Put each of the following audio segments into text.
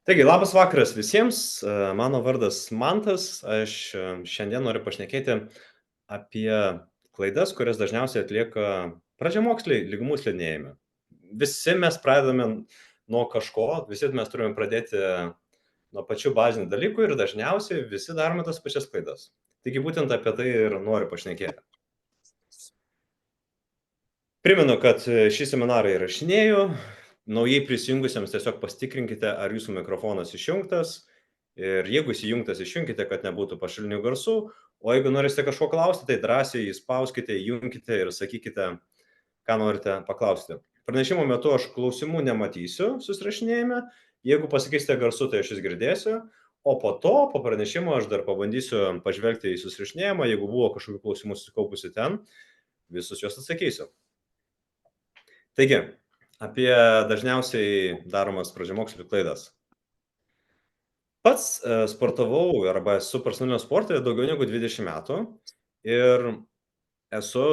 Taigi, labas vakaras visiems. Mano vardas Mantas. Aš šiandien noriu pašnekėti apie klaidas, kurias dažniausiai atlieka pradžiamoksliai lygumų slidinėjime. Visi mes pradedame nuo kažko, visi mes turime pradėti nuo pačių bazinių dalykų ir dažniausiai visi darome tas pačias klaidas. Taigi būtent apie tai ir noriu pašnekėti. Primenu, kad šį seminarą įrašinėju. Naujai prisijungusiems tiesiog pasitikrinkite, ar jūsų mikrofonas išjungtas. Ir jeigu jis įjungtas, išjungkite, kad nebūtų pašalinių garsų. O jeigu norite kažko klausti, tai drąsiai įspauskite, įjungkite ir sakykite, ką norite paklausti. Pranešimo metu aš klausimų nematysiu susirašinėjime. Jeigu pasakysite garsu, tai aš jūs girdėsiu. O po to, po pranešimo, aš dar pabandysiu pažvelgti į susirašinėjimą. Jeigu buvo kažkokių klausimų susikaupusi ten, visus juos atsakysiu. Taigi, apie dažniausiai daromas pradžiamokslių klaidas. Pats sportavau arba esu personalinio sporte daugiau negu 20 metų ir esu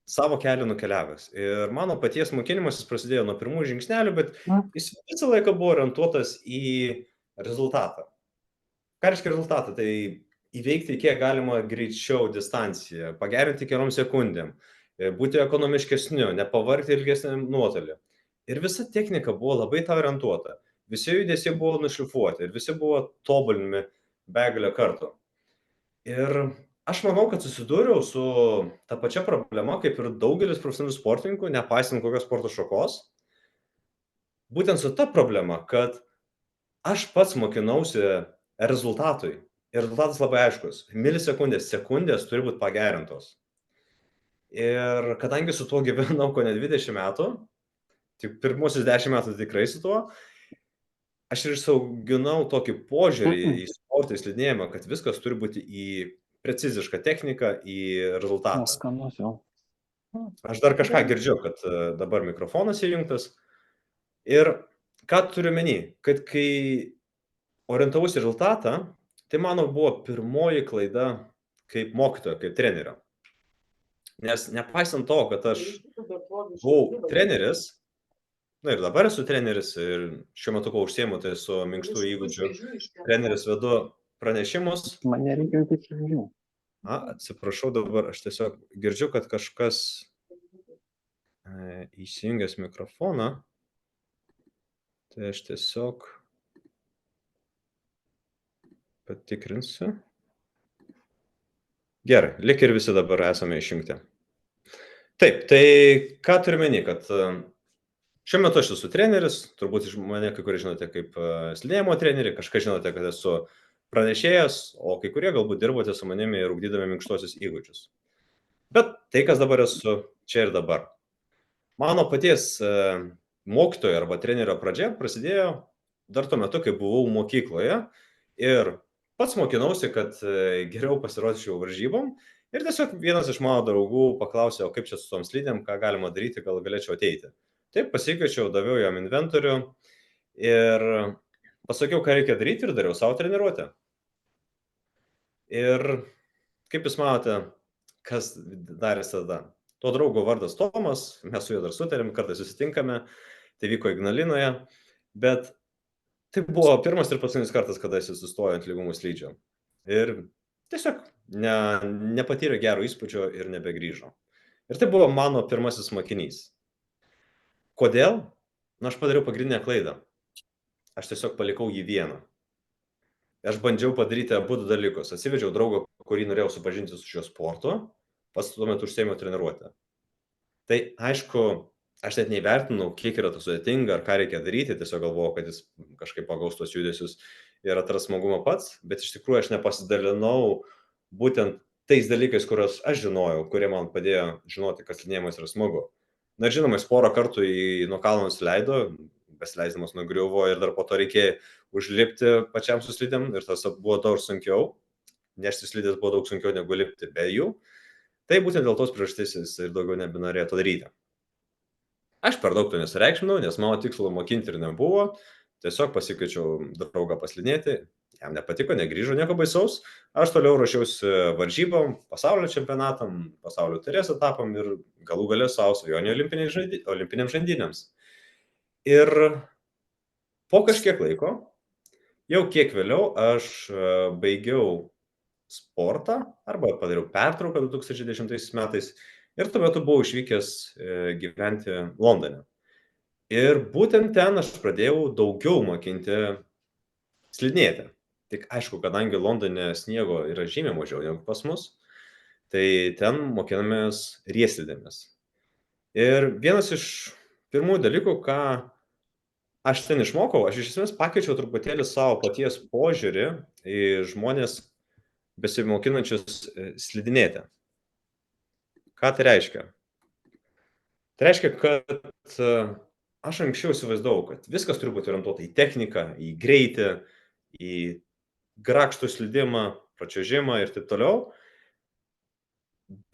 savo kelią nukeliavęs. Ir mano paties mokinimasis prasidėjo nuo pirmų žingsnelių, bet jis visą laiką buvo orientuotas į rezultatą. Ką reiškia rezultatą? Tai įveikti kiek galima greičiau distanciją, pagerinti keliom sekundėm, būti ekonomiškesniu, nepavargti ilgesniam nuotolį. Ir visa technika buvo labai tą orientuota. Visi judesiai buvo nušlifuoti ir visi buvo tobulinami begalę kartų. Ir aš manau, kad susidūriau su ta pačia problema, kaip ir daugelis profesionalių sportininkų, nepaisant kokios sporto šakos. Būtent su ta problema, kad aš pats mokinausi rezultatui. Ir rezultatas labai aiškus. Milisekundės, sekundės turi būti pagerintos. Ir kadangi su tuo gyvenau ko ne 20 metų, tik pirmuosius 10 metų tikrai su tuo, aš ir išauginau tokį požiūrį į sportą, į slidinėjimą, kad viskas turi būti į precizišką techniką, į rezultatą. Skanus jau. Aš dar kažką girdžiu, kad dabar mikrofonas įjungtas. Ir ką turiu meni, kad kai orientavausi į rezultatą, tai mano buvo pirmoji klaida kaip mokytojo, kaip trenerio. Nes nepaisant to, kad aš buvau treneris, na ir dabar esu treneris ir šiuo metu, ko užsiemu, tai esu minkštų įgūdžių treneris, vedu pranešimus. Man nereikia jokių žinių. Atsiprašau, dabar aš tiesiog girdžiu, kad kažkas įsijungęs mikrofoną. Tai aš tiesiog patikrinsiu. Gerai, lik ir visi dabar esame išjungti. Taip, tai ką turiu meni, kad šiuo metu aš esu treneris, turbūt iš mane kai kurie žinote kaip slidinėjimo trenerį, kažką žinote, kad esu pranešėjas, o kai kurie galbūt dirbote su manimi ir ugdydami minkštuosius įgūdžius. Bet tai, kas dabar esu čia ir dabar. Mano paties mokytojo arba trenerio pradžia prasidėjo dar tuo metu, kai buvau mokykloje ir pats mokinausi, kad geriau pasirodyčiau varžybom ir tiesiog vienas iš mano draugų paklausė, o kaip čia su tom slidėm, ką galima daryti, gal galėčiau ateiti. Taip, pasikviečiau, daviau jam inventorių ir pasakiau, ką reikia daryti ir dariau savo treniruotę. Ir kaip jūs manote, kas darėsi tada? To draugo vardas Tomas, mes su juo dar sutarėm, kartais susitinkame, tai vyko Ignalinoje, bet tai buvo pirmas ir paskutinis kartas, kada jis sustojo ant lygumų slidžio. Ir tiesiog nepatyrė gero įspūdžio ir nebegrįžo. Ir tai buvo mano pirmasis mokinys. Kodėl? Na, aš padariau pagrindinę klaidą. Aš tiesiog palikau jį vieną. Aš bandžiau padaryti abu dalykus. Atsivedžiau draugą, kurį norėjau supažinti su šiuo sportu, pats tuo metu užsiėmiau treniruotę. Tai aišku, aš net neįvertinau, kiek yra to sudėtinga, ar ką reikia daryti, tiesiog galvojau, kad jis kažkaip pagaus tos judesius ir atras smagumą pats, bet iš tikrųjų aš nepasidalinau būtent tais dalykais, kuriuos aš žinojau, kurie man padėjo žinoti, kad slidinėjimas yra smagu. Na, žinoma, jis porą kartų nuo kalno nusileido, besileisdamas nugriuvo ir dar po to reikėjo užlipti pačiam su slidėm ir tas buvo daug sunkiau, nešti slidės buvo daug sunkiau negu lipti be jų. Tai būtent dėl tos priežasties jis ir daugiau nebenorėjo to daryti. Aš per daug to nesureikšminau, nes mano tikslo mokinti ir nebuvo. Tiesiog pasikviečiau draugą paslidinėti, jam nepatiko, negrįžo, nieko baisaus. Aš toliau ruošiausi varžybom, pasaulio čempionatam, pasaulio taurės etapam ir galų gale savo svajonę olimpinėms žaidynėms. Ir Po kažkiek laiko, jau kiek vėliau, aš baigiau sportą arba padariau pertrauką 2010 metais ir tuo metu buvau išvykęs gyventi Londone. Ir būtent ten aš pradėjau daugiau mokinti slidinėti. Tik aišku, kadangi Londone sniego yra žymiai mažiau negu pas mus, tai ten mokinamės rieslidėmis. Ir vienas iš pirmųjų dalykų, ką aš ten išmokau, aš iš esmės pakeičiau truputėlį savo paties požiūrį į žmonės besimokinančius slidinėti. Ką tai reiškia? Tai reiškia, kad aš anksčiau įsivaizdavau, kad viskas turi būti orientuota į techniką, į greitį, į grakštų slydimą, pračiuožimą ir taip toliau.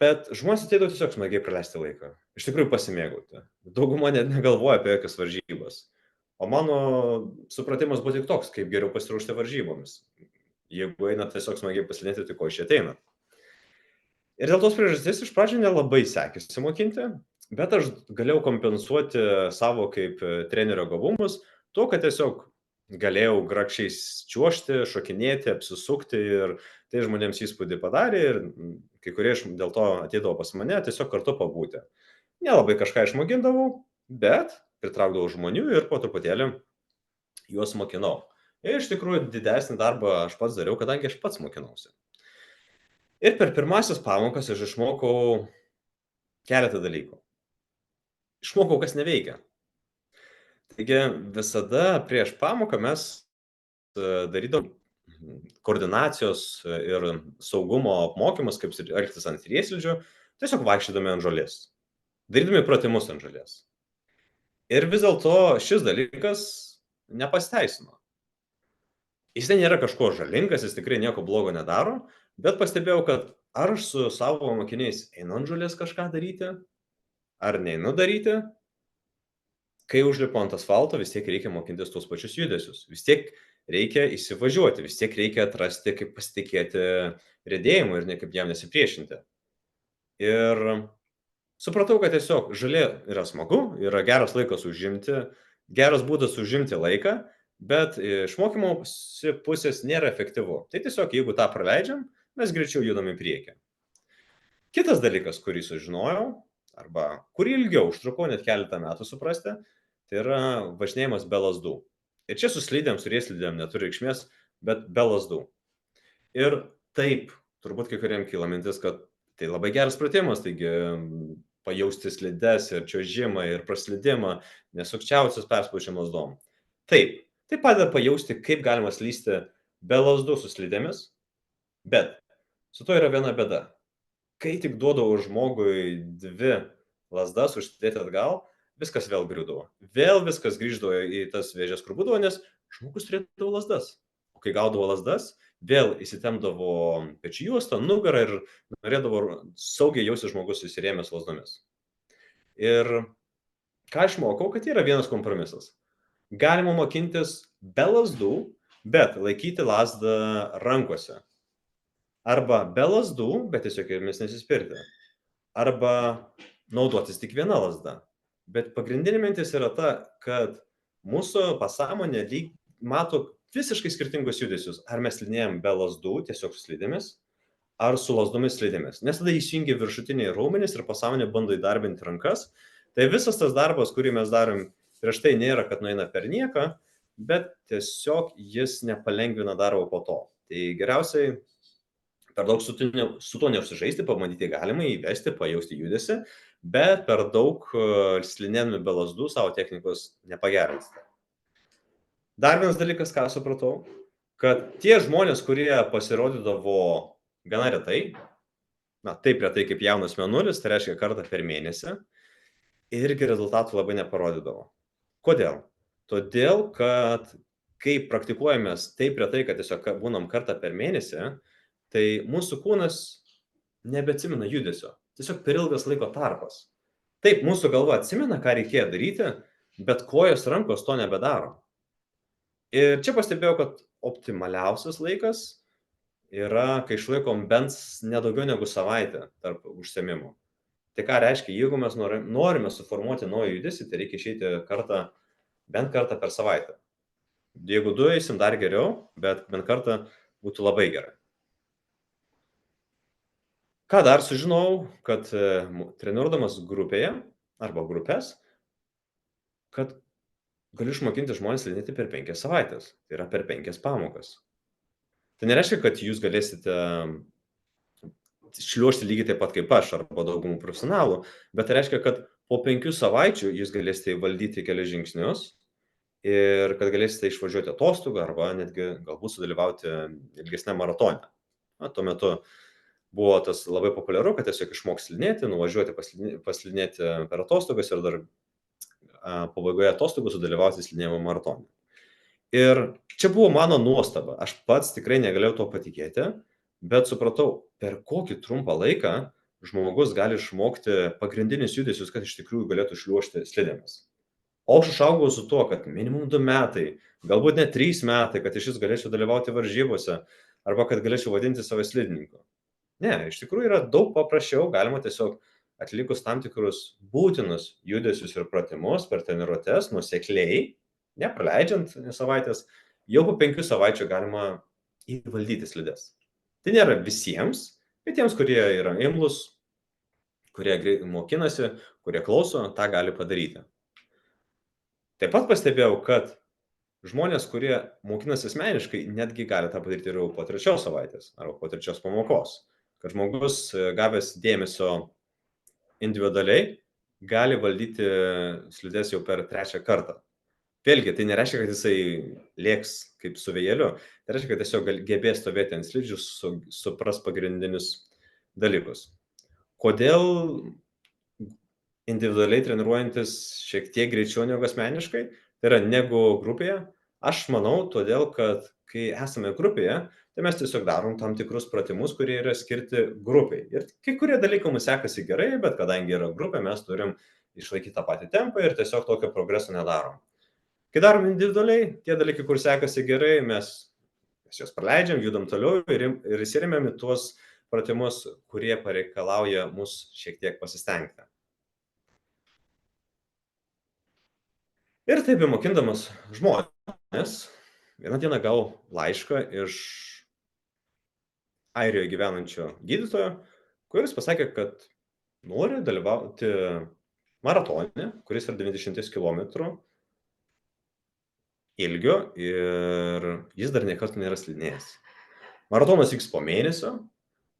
Bet žmonės ateidavo tiesiog smagiai praleisti laiką. Iš tikrųjų pasimėgauti. Dauguma net negalvoja apie jokias varžybas. O mano supratimas buvo tik toks, kaip geriau pasiruošti varžybomis. Jeigu einat tiesiog smagiai paslidinėti, tai ko iš čia ateinat. Ir dėl tos priežasties iš pradžių nelabai sekėsi mokinti, bet aš galėjau kompensuoti savo kaip trenerio gabumus tuo, kad tiesiog galėjau grakščiai čiuožti, šokinėti, apsisukti ir tai žmonėms įspūdį padarė ir kai kurie dėl to ateidavo pas mane tiesiog kartu pabūti. Nelabai kažką išmokindavau, bet pritraukdavau žmonių ir po truputėlį juos mokinau. Ir iš tikrųjų didesnį darbą aš pats dariau, kadangi aš pats mokinausi. Ir per pirmasis pamokas aš išmokau keletą dalykų. Išmokau, kas neveikia. Taigi visada prieš pamoką mes darydavom koordinacijos ir saugumo apmokymus, kaip elgtis ant rieslidžių, tiesiog vaikščiodami ant žolės. Darydami pratimus ant žolės. Ir vis dėlto šis dalykas nepasiteisino. Jis nėra kažko žalingas, jis tikrai nieko blogo nedaro, bet pastebėjau, kad ar aš su savo mokiniais einu ant žolės kažką daryti, ar neinu daryti, kai užlipu ant asfalto, vis tiek reikia mokintis tuos pačius judesius. Vis tiek reikia įsivažiuoti, vis tiek reikia atrasti, kaip pasitikėti riedėjimu ir niekaip jam nesipriešinti. Ir supratau, kad tiesiog žolė yra smagu, yra geras laikas užimti, geras būdas užimti laiką, bet iš mokymo pusės nėra efektyvu. Tai tiesiog, jeigu tą praleidžiam, mes greičiau judam į priekį. Kitas dalykas, kurį sužinojau, arba kurį ilgiau užtrukau net keletą metų suprasti, tai yra važinėjimas be lazdų. Ir čia su slidėm, su rieslidėm neturi reikšmės, bet be lazdų. Ir taip, turbūt kai kuriem kyla mintis, kad tai labai geras pratimas, taigi pajausti slides ir čiuožimą ir praslydimą, nesukčiausias perspaudžiam lazdom. Taip, tai padeda pajausti, kaip galima slysti be lazdų su slidėmis, bet su to yra viena bėda. Kai tik duodavau žmogui 2 lazdas užsidėti atgal, viskas vėl griūdavo. Vėl viskas grįždavo į tas vėžes, kur būdavo, nes žmogus turėdavo lazdas. O kai gaudavo lazdas, vėl įsitemdavo pečių juostą, nugarą ir norėdavo saugiai jausti žmogus įsirėmęs lazdomis. Ir ką išmokau, kad yra vienas kompromisas. Galima mokintis be lazdų, bet laikyti lazdą rankose. Arba be lazdų, bet tiesiog jomis nesispirti. Arba naudotis tik viena lazda. Bet pagrindinė mintis yra ta, kad mūsų pasąmonė mato visiškai skirtingus judesius. Ar mes slidinėjam be lazdų, tiesiog su slidėmis, ar su lazdomis slidėmis. Nes tada įsijungia viršutiniai raumenys ir pasąmonė bando įdarbinti rankas. Tai visas tas darbas, kurį mes darom prieš tai, nėra, kad nueina per nieką, bet tiesiog jis nepalengvina darbo po to. Tai geriausiai per daug su tuo neužsižaisti, pabandyti galima įvesti, pajausti judesį, bet per daug slidinėdami be lazdų savo technikos nepagerinsite. Dar vienas dalykas, ką supratau, kad tie žmonės, kurie pasirodydavo gana retai, taip retai kaip jaunas mėnulis, tai reiškia kartą per mėnesį, irgi rezultatų labai neparodydavo. Kodėl? Todėl, kad kai praktikuojamės taip retai, kad tiesiog būnam kartą per mėnesį, tai mūsų kūnas nebeatsimena judesio. Tiesiog per ilgas laiko tarpas. Taip, mūsų galva atsimena, ką reikėjo daryti, bet kojos rankos to nebedaro. Ir čia pastebėjau, kad optimaliausias laikas yra, kai išlaikom bent nedaugiau negu savaitę tarp užsiėmimų. Tai ką reiškia, jeigu mes norime suformuoti naują judesį, tai reikia išeiti bent kartą per savaitę. Jeigu 2 eisim, dar geriau, bet bent kartą būtų labai gerai. Ką dar sužinojau, kad treniruodamas grupėje arba grupės, kad galiu išmokinti žmonės slidinėti per 5 savaites. Tai yra per 5 pamokas. Tai nereiškia, kad jūs galėsite šliuožti lygiai taip pat kaip aš arba daugumų profesionalų, bet tai reiškia, kad po 5 savaičių jūs galėsite įvaldyti kelias žingsnius ir kad galėsite išvažiuoti atostogų arba netgi galbūt sudalyvauti ilgesniam maratone. Na, tuo metu buvo tas labai populiaru, kad tiesiog išmoks slidinėti, nuvažiuoti paslidinėti per atostogas ir dar pabaigoje atostogų sudalyvauti slidinėjimo maratone. Ir čia buvo mano nuostaba. Aš pats tikrai negalėjau to patikėti, bet supratau, per kokį trumpą laiką žmogus gali išmokti pagrindinius judesius, kad iš tikrųjų galėtų šliuožti slidėmis. O aš išaugau su tuo, kad minimum 2 metai, galbūt net 3 metai, kad iš vis galėčiau dalyvauti varžybose arba kad galėčiau vadinti save slidininku. Ne, iš tikrųjų yra daug paprasčiau, galima tiesiog atlikus tam tikrus būtinus judesius ir pratimus per treniruotes nuosekliai, nepraleidžiant savaitės, jau po 5 savaičių galima įvaldyti slides. Tai nėra visiems, bet tiems, kurie yra imlus, kurie mokinasi, kurie klauso, tą gali padaryti. Taip pat pastebėjau, kad žmonės, kurie mokinasi asmeniškai, netgi gali tą padaryti ir po 3 savaitės arba po 3 pamokos. Kad žmogus gavęs dėmesio individualiai gali valdyti slides jau per 3 kartą. Vėlgi, tai nereiškia, kad jisai lėks kaip su vėjeliu, tai reiškia, kad tiesiog gebės stovėti ant slidžių, supras pagrindinius dalykus. Kodėl individualiai treniruojantis šiek tiek greičiau negu asmeniškai, tai yra negu grupėje? Aš manau, todėl, kad kai esame grupėje, tai mes tiesiog darom tam tikrus pratimus, kurie yra skirti grupiai. Ir kai kurie dalykai mums sekasi gerai, bet kadangi yra grupė, mes turim išlaikyti tą patį tempą ir tiesiog tokio progreso nedarom. Kai darom individualiai, tie dalykai, kur sekasi gerai, mes juos praleidžiam, judam toliau ir įsirėmėm į tuos pratimus, kurie pareikalauja mus šiek tiek pasistengti. Ir taip mokindamas žmonės, vieną dieną gavau laišką iš Airijoje gyvenančio gydytojo, kuris pasakė, kad nori dalyvauti maratone, kuris yra 90 km ilgio ir jis dar niekada nėra slidinėjęs. Maratonas vyks po mėnesio,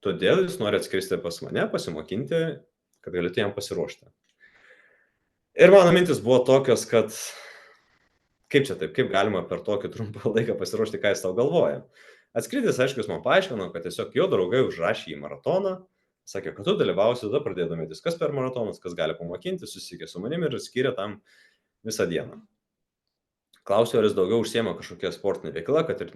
todėl jis nori atskristi pas mane, pasimokinti, kad galėtų jam pasiruošti. Ir mano mintis buvo tokios, kad kaip galima per tokį trumpą laiką pasiruošti, ką jis tau galvoja. Atskridęs, aišku, jis man paaiškino, kad tiesiog jo draugai užrašė į maratoną, sakė, kad tu dalyvausi, tada pradėjo domėtis, kas per maratonas, kas gali pamokinti, susiekė su manimi ir skyrė tam visą dieną. Klausiau, ar jis daugiau užsiema kažkokia sportinė veikla, kad ir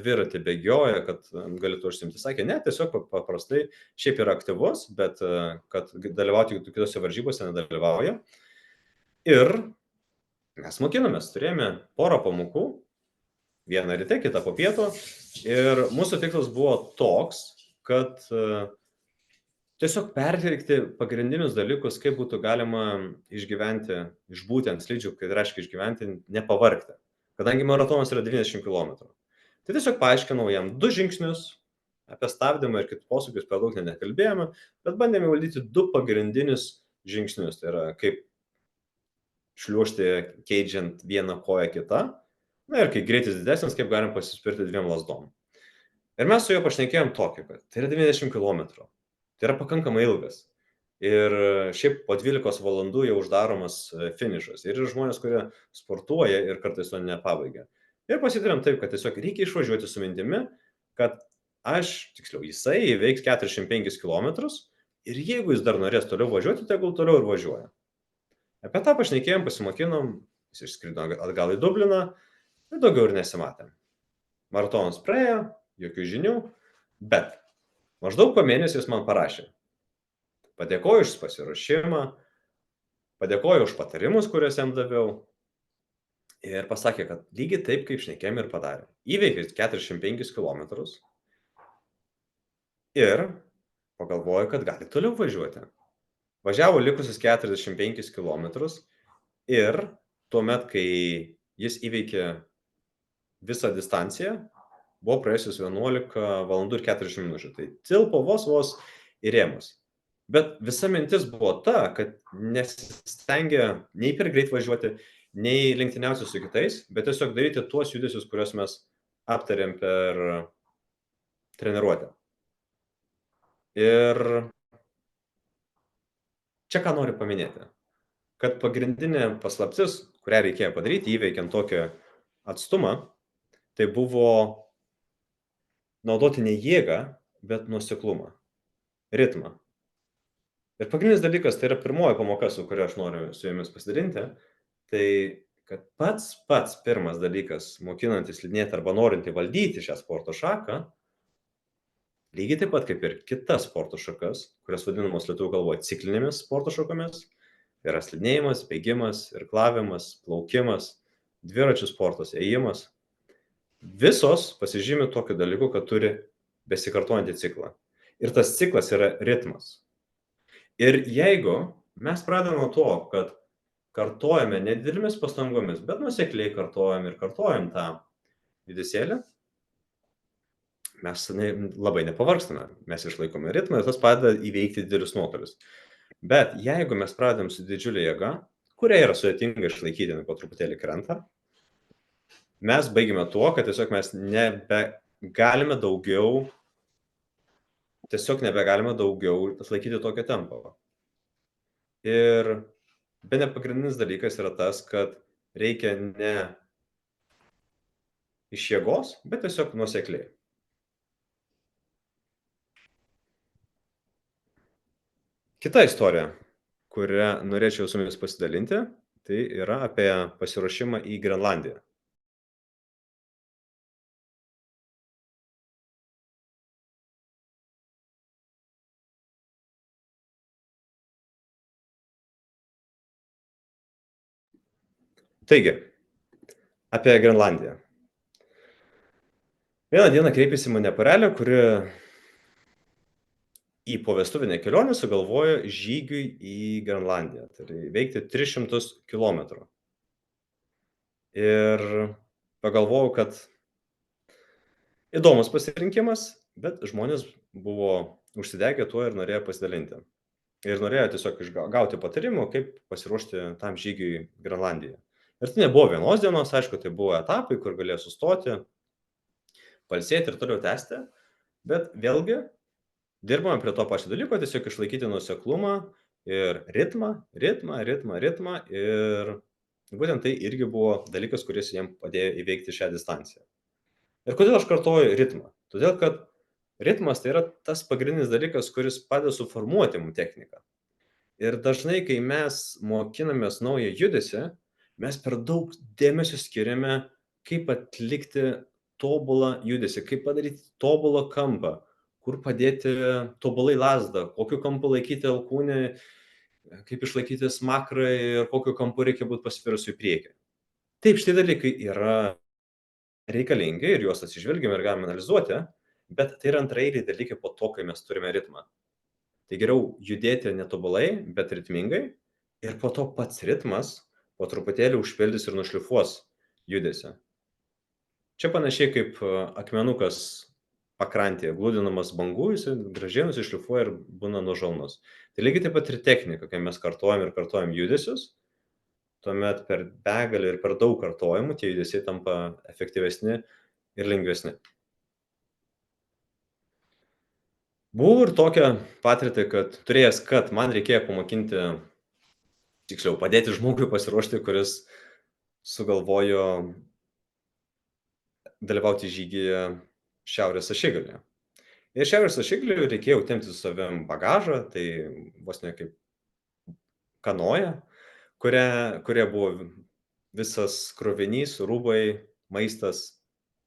dviratį bėgioja, kad galėtų užsiimti. Sakė, ne, tiesiog paprastai šiaip yra aktyvus, bet kad dalyvauti kitose varžybose nedalyvauja. Ir mes mokinomės, turėjome porą pamokų, vieną ryte, kitą po pietų. Ir mūsų tikslas buvo toks, kad tiesiog perteikti pagrindinius dalykus, kaip būtų galima išgyventi, išbūti ant slidžių, kai reiškia išgyventi, nepavargti. Kadangi maratonas yra 90 km. Tai tiesiog paaiškinau jam 2 žingsnius, apie stabdymą ir kitus posūkius per daug nekalbėjome, bet bandėme valdyti 2 pagrindinius žingsnius. Tai yra kaip šliuožti keidžiant vieną koją kitą. Na ir kai greitis didesnis, kaip galim pasispirti 2 lazdom. Ir mes su juo pašnekėjom tokį, kad tai yra 90 km. Tai yra pakankamai ilgas. Ir šiaip po 12 valandų jau uždaromas finišas. Ir žmonės, kurie sportuoja ir kartais to nepabaigia. Ir pasitarėm taip, kad tiesiog reikia išvažiuoti su mintimi, kad jisai įveiks 45 km ir jeigu jis dar norės toliau važiuoti, tegul toliau ir važiuoja. Apie tą pašnekėjom, pasimokinom, jis išskrido atgal į Dubliną ir daugiau ir nesimatėm. Maratonas praėjo, jokių žinių, bet maždaug po mėnesio jis man parašė. Padėkoju už pasiruošimą, padėkoju už patarimus, kuriuos jam daviau. Ir pasakė, kad lygiai taip, kaip šnekėjom ir padarė. Įveikė 45 km ir pagalvojo, kad gali toliau važiuoti. Važiavo likusius 45 km ir tuomet, kai jis įveikė visą distanciją buvo praėjusius 11 valandų ir 40 minučių. Tai tilpo vos į rėmus. Bet visa mintis buvo ta, kad nesistengė nei per greit važiuoti, nei lenktyniauti su kitais, bet tiesiog daryti tuos judesius, kuriuos mes aptarėm per treniruotę. Ir čia ką noriu paminėti, kad pagrindinė paslaptis, kurią reikėjo padaryti įveikiant tokį atstumą, tai buvo naudoti ne jėgą, bet nuoseklumą, ritmą. Ir pagrindinis dalykas, tai yra pirmoji pamoka, su kuria aš noriu su jumis pasidalinti, tai kad pats pirmas dalykas, mokinantis slidinėti arba norinti valdyti šią sporto šaką, lygiai taip pat kaip ir kitas sporto šakas, kurios vadinamos lietuvių kalboje ciklinėmis sporto šakomis, tai yra slidinėjimas, bėgimas, irklavimas, plaukimas, dviračių sportas, ėjimas, visos pasižymi tokiu dalyku, kad turi besikartojantį ciklą. Ir tas ciklas yra ritmas. Ir jeigu mes pradedame nuo to, kad kartojame nedidelėmis pastangomis, bet nuosekliai kartojam tą judesėlį, mes labai nepavargstame, mes išlaikome ritmą ir tas padeda įveikti didelius nuotolius. Bet jeigu mes pradedam su didžiulė jėga, kurią yra sudėtinga išlaikyti, po truputėlį krenta, mes baigime tuo, kad tiesiog mes nebegalime daugiau atlaikyti tokio tempo. Ir bene pagrindinis dalykas yra tas, kad reikia ne iš jėgos, bet tiesiog nuosekliai. Kita istorija, kurią norėčiau su jumis pasidalinti, tai yra apie pasiruošimą į Grenlandiją. Taigi, apie Grenlandiją. Vieną dieną kreipėsi mane porelė, kuri į povestuvinę kelionę sugalvojo žygiui į Grenlandiją, tai veikti 300 kilometrų. Ir pagalvojau, kad įdomus pasirinkimas, bet žmonės buvo užsidegę tuo ir norėjo pasidalinti. Ir norėjo tiesiog gauti patarimų, kaip pasiruošti tam žygiui Grenlandijoje. Ir tai nebuvo vienos dienos, aišku, tai buvo etapai, kur galėjo sustoti, pailsėti ir toliau tęsti, bet vėlgi dirbame prie to pačio dalyko, tiesiog išlaikyti nuoseklumą ir ritmą ir būtent tai irgi buvo dalykas, kuris jiem padėjo įveikti šią distanciją. Ir kodėl aš kartoju ritmą? Todėl, kad ritmas tai yra tas pagrindinis dalykas, kuris padeda suformuoti mums techniką. Ir dažnai, kai mes mokinamės naują judesį, mes per daug dėmesio skiriame, kaip atlikti tobulą judesį, kaip padaryti tobulą kampą, kur padėti tobulai lazdą, kokiu kampu laikyti alkūnį, kaip išlaikyti smakrą ir kokiu kampu reikia būti pasvirusiu į priekį. Taip, šitie dalykai yra reikalingi ir juos atsižvelgiame ir galime analizuoti, bet tai yra antraeiliai dalykai po to, kai mes turime ritmą. Tai geriau judėti netobulai, bet ritmingai ir po to pats ritmas po truputėlį užpildys ir nušlifuos judesį. Čia panašiai kaip akmenukas pakrantėje glūdinamas bangų, jis gražiai nusišlifuoja ir būna nuožulnus. Tai lygiai taip pat ir technika, kai mes kartojam judesius, tuomet per begalį ir per daug kartojimų tie judesiai tampa efektyvesni ir lengvesni. Buvo ir tokia patirtį, kad man reikėjo pamokinti, tiksliau padėti žmogui pasiruošti, kuris sugalvojo dalyvauti žygyje Šiaurės ašigalyje. Ir Šiaurės ašigalyje reikėjo tempti su savim bagažą, tai vos ne kaip kanoja, kuria buvo visas krovinys, rūbai, maistas.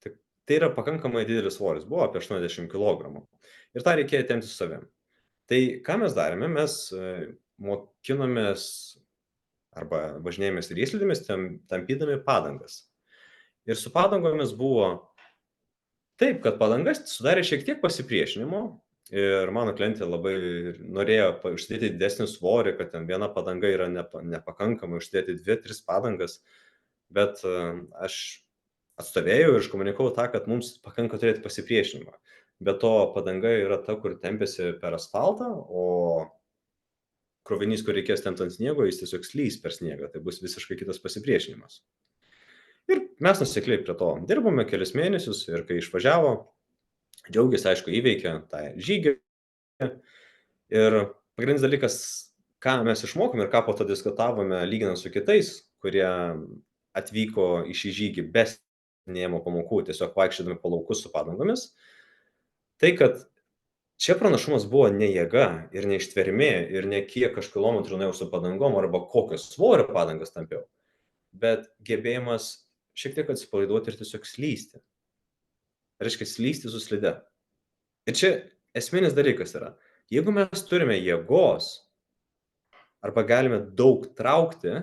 Tai yra pakankamai didelis svoris, buvo apie 80 kg. Ir tą reikėjo tempti su savim. Tai ką mes darėme, mes mokinomės arba važinėjomės rieslidėmis, tampydami padangas. Ir su padangomis buvo taip, kad padangas sudarė šiek tiek pasipriešinimo ir mano klientė labai norėjo užsidėti didesnį svorį, kad ten viena padanga yra nepakankamai užsidėti 2-3 padangas, bet aš atstovėjau ir iškomunikavau tą, kad mums pakanka turėti pasipriešinimą. Be to padanga yra ta, kur tempiasi per asfaltą, o krovinys, kur reikės tempti ant sniego, jis tiesiog slys per sniegą. Tai bus visiškai kitas pasipriešinimas. Ir mes nusekliai prie to dirbome kelis mėnesius ir kai išvažiavo, džiaugiasi, aišku, įveikė tą žygį. Ir pagrindinis dalykas, ką mes išmokom ir ką po to diskutavome lyginant su kitais, kurie atvyko į šį žygį be slidinėjimo pamokų, tiesiog vaikščiodami po laukus su padangomis, tai kad čia pranašumas buvo ne jėga ir ne ištvermė ir ne kiek aš kilometrų nuėjau su padangom arba kokio svorio padangas tampiau, bet gebėjimas šiek tiek atsipalaiduoti ir tiesiog slysti. Reiškia, slysti su slide. Ir čia esminis dalykas yra, jeigu mes turime jėgos arba galime daug traukti,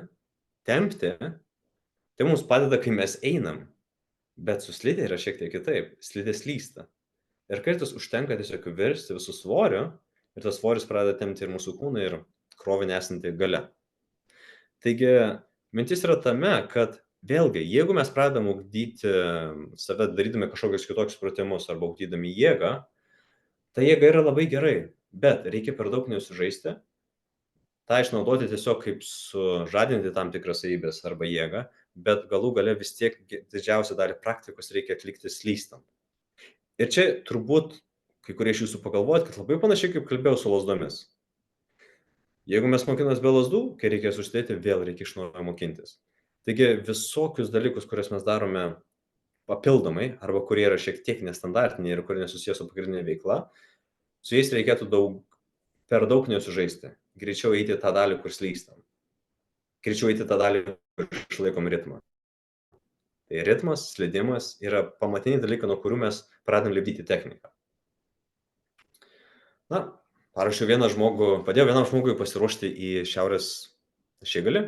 tempti, tai mums padeda, kai mes einam. Bet su slidė yra šiek tiek kitaip. Slidė slysta. Ir kartais užtenka tiesiog virsti visų svorių ir tas svoris pradeda tempti ir mūsų kūną ir krovinį esantį gale. Taigi, mintis yra tame, kad vėlgi, jeigu mes pradedam ugdyti save, darydami kažkokius kitokius pratimus arba ugdydami jėgą, ta jėga yra labai gerai, bet reikia per daug nesužaisti, tą išnaudoti tiesiog kaip sužadinti tam tikras savybės arba jėgą, bet galų gale vis tiek didžiausią dalį praktikos reikia atlikti slystant. Ir čia turbūt kai kurie iš jūsų pagalvojat, kad labai panašiai kaip kalbėjau su lasdomis. Jeigu mes mokinamės be lasdų, kai reikės uždėti, vėl reikia iš naujo mokintis. Taigi visokius dalykus, kuriuos mes darome papildomai, arba kurie yra šiek tiek nestandartiniai ir kurie nesusijęs su pagrindinė veikla, su jais reikėtų per daug nesužaisti. Greičiau eiti tą dalį, kur slystam. Greičiau eiti tą dalį, kur išlaikom ritmą. Tai ritmas, slidimas yra pamatiniai dalykai, nuo kurių mes pradedam lipdyti techniką. Na, padėjau vienam žmogui pasiruošti į šiaurės ašigalį.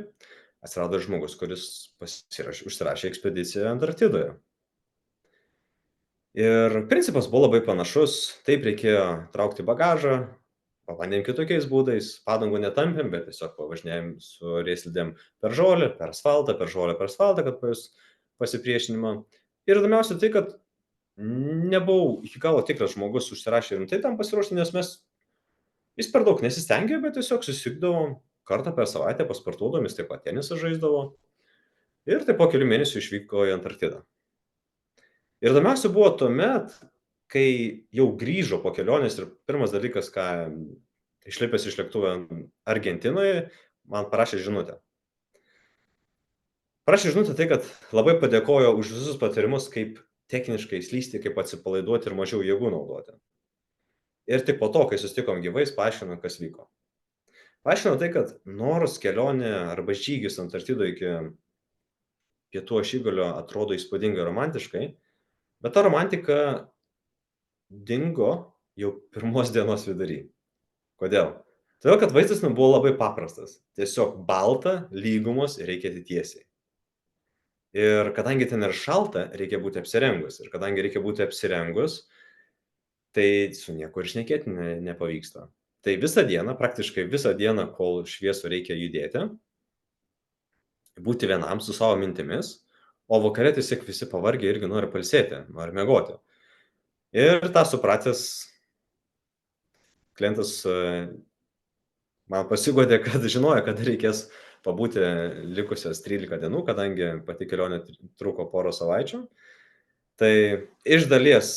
Atsirado žmogus, kuris užsirašė ekspediciją Antarktidoje. Ir principas buvo labai panašus. Taip reikėjo traukti bagažą, pabandėm kitokiais būdais, padangų netampėm, bet tiesiog pavažinėjom su rieslidėm per žolę, per asfaltą, kad pajus pasipriešinimą. Ir įdomiausia tai, kad nebuvau iki galo tikras žmogus užsirašė rimtai tam pasiruošti, nes jis per daug nesistengė, bet tiesiog susikdavom kartą per savaitę pasportuodami, jis taip pat tenisą žaisdavo. Ir taip po kelių mėnesių išvyko į Antarktidą. Ir įdomiausia buvo tuomet, kai jau grįžo po kelionės ir pirmas dalykas, ką išlipęs iš lėktuvo Argentinoje, man parašė žinutę. Parašė žinutę tai, kad labai padėkojo už visus patarimus, kaip techniškai slysti, kaip atsipalaiduoti ir mažiau jėgų naudoti. Ir tik po to, kai susitikom gyvais, paaiškino, kas vyko. Paaiškino tai, kad nors kelionė arba žygis Antarktidoje iki pietų ašigalio atrodo įspūdingai romantiškai, bet ta romantika dingo jau pirmos dienos vidury. Kodėl? Todėl, kad vaizdas buvo labai paprastas. Tiesiog balta, lygumos ir reikia tiesiai. Ir kadangi ten ir šalta, reikia būti apsirengus. Ir kadangi reikia būti apsirengus, tai su nieko ir šnekėti nepavyksta. Tai praktiškai visą dieną, kol šviesų reikia judėti, būti vienam su savo mintimis, o vakare tiesiog visi pavargę irgi nori pailsėti, nori miegoti. Ir tą supratęs klientas man pasigodė, kad žinojo, kad reikės pabūti likusias 13 dienų, kadangi pati kelionė truko porą savaičių. Tai iš dalies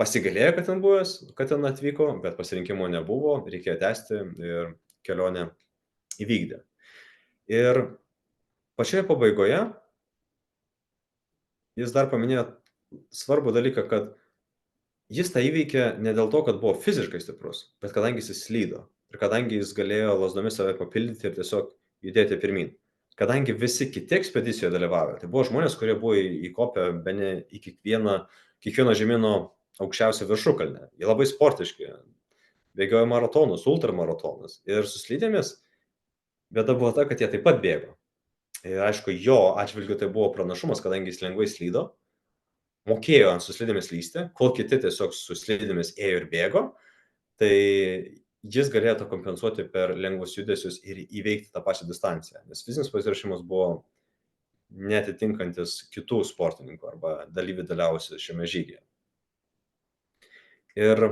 pasigailėjo, kad ten atvyko, bet pasirinkimo nebuvo, reikėjo tęsti ir kelionę įvykdė. Ir pačioje pabaigoje jis dar paminėjo svarbų dalyką, kad jis tą įveikė ne dėl to, kad buvo fiziškai stiprus, bet kadangi jis slydo ir kadangi jis galėjo lasdomis save papildyti ir tiesiog judėti pirmyn. Kadangi visi kiti ekspedicijoje dalyvavo, tai buvo žmonės, kurie buvo įkopę bene į kiekvieno žemyno aukščiausią viršukalnę. Jie labai sportiški, bėgiojo maratonus, ultramaratonus. Ir su slidėmis bėda buvo ta, kad jie taip pat bėgo. Ir aišku, jo atžvilgiu tai buvo pranašumas, kadangi jis lengvai slydo, mokėjo su slidėmis lysti, kol kiti tiesiog su slidėmis ėjo ir bėgo, tai jis galėjo tą kompensuoti per lengvus judesius ir įveikti tą pačią distanciją. Nes fizinis pasiruošimas buvo netitinkantis kitų sportininkų arba dalyvių dalyvavusių šiame žygyje. Ir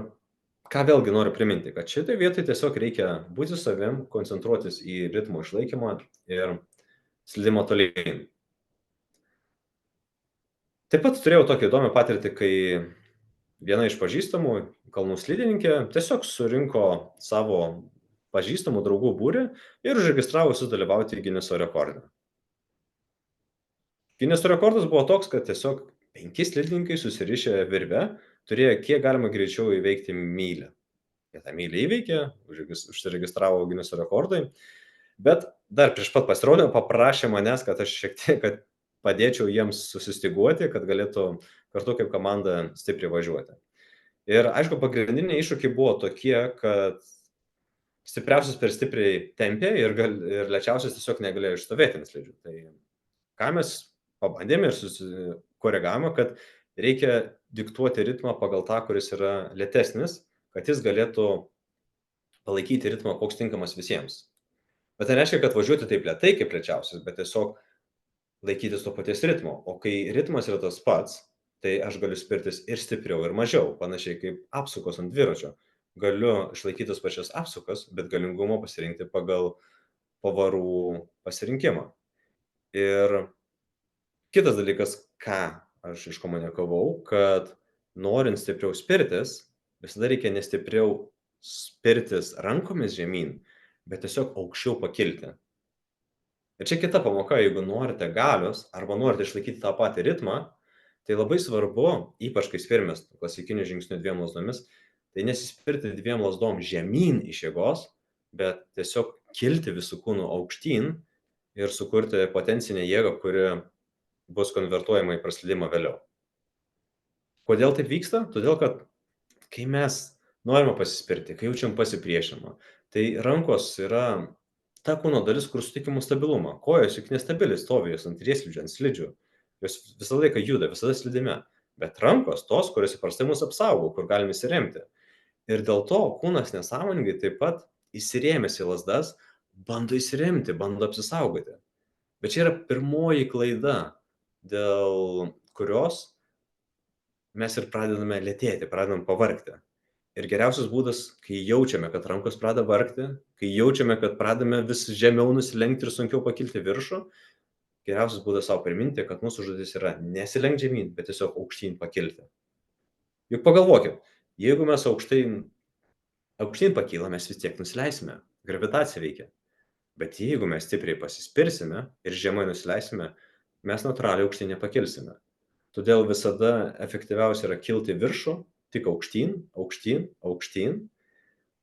ką vėlgi noriu priminti, kad šitoje vietoje tiesiog reikia būti savim, koncentruotis į ritmo išlaikymą ir slydimo tolyn. Taip pat turėjau tokią įdomią patirtį, kai viena iš pažįstamų kalnų slidininkė tiesiog surinko savo pažįstamų draugų būrį ir užregistravo sudalyvauti Gineso rekorde. Gineso rekordas buvo toks, kad tiesiog 5 slidininkai susirišę virve turėjo kiek galima greičiau įveikti mylią. Jie tą mylį įveikė, užsiregistravo Gineso rekordai, bet dar prieš pat pasirodymą paprašė manęs, kad aš šiek tiek padėčiau jiems susistyguoti, kad galėtų kartu kaip komanda stipriai važiuoti. Ir aišku, pagrindiniai iššūkiai buvo tokie, kad stipriausias per stipriai tempė ir lėčiausias tiesiog negalėjo išstovėti ant slidžių. Tai ką mes pabandėme ir susikoregavome, kad reikia diktuoti ritmą pagal tą, kuris yra lėtesnis, kad jis galėtų palaikyti ritmą, koks tinkamas visiems. Bet tai reiškia, kad važiuoti taip lėtai kaip lėčiausias, bet tiesiog laikytis to paties ritmo. O kai ritmas yra tas pats, tai aš galiu spirtis ir stipriau, ir mažiau, panašiai kaip apsukos ant dviračio. Galiu išlaikyti tas pačias apsukas, bet galingumo pasirinkti pagal pavarų pasirinkimą. Ir kitas dalykas, ką aš iškomunikavau, kad norint stipriau spirtis, visada reikia nestipriau spirtis rankomis žemyn, bet tiesiog aukščiau pakilti. Ir čia kita pamoka, jeigu norite galios arba norite išlaikyti tą patį ritmą, tai labai svarbu, ypač kai spirimės klasikiniu žingsniu 2 lasdomis, tai nesispirti 2 lasdom žemyn iš jėgos, bet tiesiog kilti visų kūnų aukštyn ir sukurti potencinę jėgą, kuri bus konvertuojama į praslydimą vėliau. Kodėl taip vyksta? Todėl, kad kai mes norime pasispirti, kai jaučiam pasipriešinimą, tai rankos yra ta kūno dalis, kur suteikia mums stabilumą. Kojos juk nestabiliai stovi, jos ant riedslidžių, ant slidžių. Jos visą laiką juda, visada slidime. Bet rankos tos, kurios įprastai mus apsaugo, kur galime įsiremti. Ir dėl to kūnas nesąmoningai taip pat įsirėmęs į lasdas, bando įsiremti, bando apsisaugoti. Bet čia yra pirmoji klaida, dėl kurios mes ir pradedame lėtėti, pradedame pavargti. Ir geriausias būdas, kai jaučiame, kad rankos pradeda vargti, kai jaučiame, kad pradame vis žemiau nusilenkti ir sunkiau pakilti viršų, geriausias būdas savo priminti, kad mūsų užduotis yra nesilenkti žemyn, bet tiesiog aukštyn pakilti. Juk pagalvokit, jeigu mes aukštyn pakyla, mes vis tiek nusileisime, gravitacija veikia. Bet jeigu mes stipriai pasispirsime ir žemai nusileisime, mes natūraliai aukštyn nepakilsime. Todėl visada efektyviausia yra kilti viršų, tik aukštyn, aukštyn, aukštyn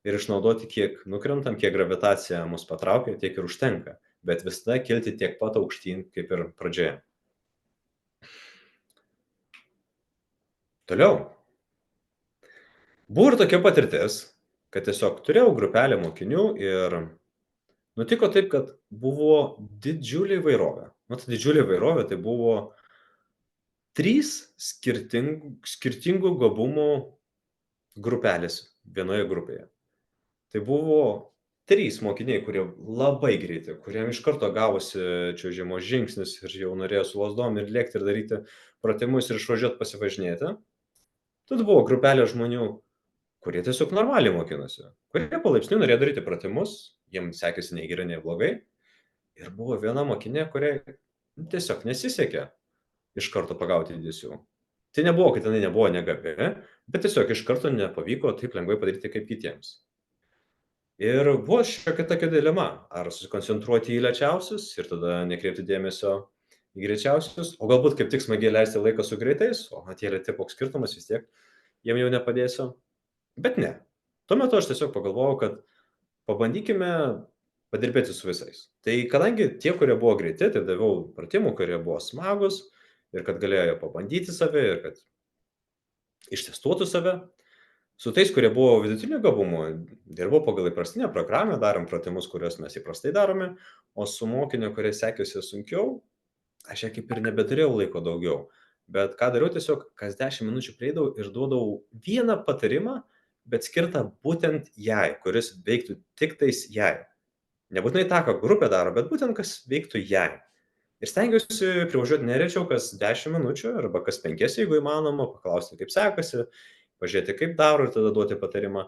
ir išnaudoti, kiek nukrentam, kiek gravitacija mus patraukia, tiek ir užtenka. Bet visada kilti tiek pat aukštyn, kaip ir pradžioje. Toliau. Buvo ir tokia patirtis, kad tiesiog turėjau grupelę mokinių ir nutiko taip, kad buvo didžiulė įvairovė. Ta didžiulė įvairovė tai buvo 3 skirtingų gabumų grupelės vienoje grupėje. Tai buvo 3 mokiniai, kurie labai greiti, kuriem iš karto gavosi čiuožimo žingsnis ir jau norėjo su lazdom ir lėkti ir daryti pratimus ir išvažiuoti pasivažinėti. Tad buvo grupelė žmonių, kurie tiesiog normaliai mokinosi, kurie palaipsniui norėjo daryti pratimus, jiems sekėsi nei gerai, nei blogai. Ir buvo viena mokinė, kuriai tiesiog nesisekė iš karto pagauti judesių. Tai nebuvo, kad jinai nebuvo negabi, bet tiesiog iš karto nepavyko taip lengvai padaryti kaip kitiems. Ir buvo šiokia tokia dilema, ar susikoncentruoti į lėčiausius ir tada nekreipti dėmesio į greičiausius, o galbūt kaip tik smagiai leisti laiką su greitais, o tie lėti koks skirtumas vis tiek, jiem jau nepadėsiu. Bet ne. Tuo metu aš tiesiog pagalvojau, kad pabandykime padirbėti su visais. Tai kadangi tie, kurie buvo greiti, tai daviau pratimų, kurie buvo smagus ir kad galėjo pabandyti save ir kad ištestuotų save. Su tais, kurie buvo vidutinio gabumo, dirbau pagal įprastinę programą, darom pratimus, kuriuos mes įprastai darome, o su mokinio, kurie sekėsi sunkiau, aš ją kaip ir nebeturėjau laiko daugiau. Bet ką dariau, tiesiog kas 10 minučių prieidavau ir duodavau vieną patarimą, bet skirtą būtent jai, kuris veiktų tik tais jai. Nebūtinai tą, ką grupė daro, bet būtent kas veiktų jai. Ir stengiuosi privažiuoti ne rečiau kas 10 minučių arba kas 5, jeigu įmanoma, paklausti, kaip sekasi, pažiūrėti, kaip daro ir tada duoti patarimą.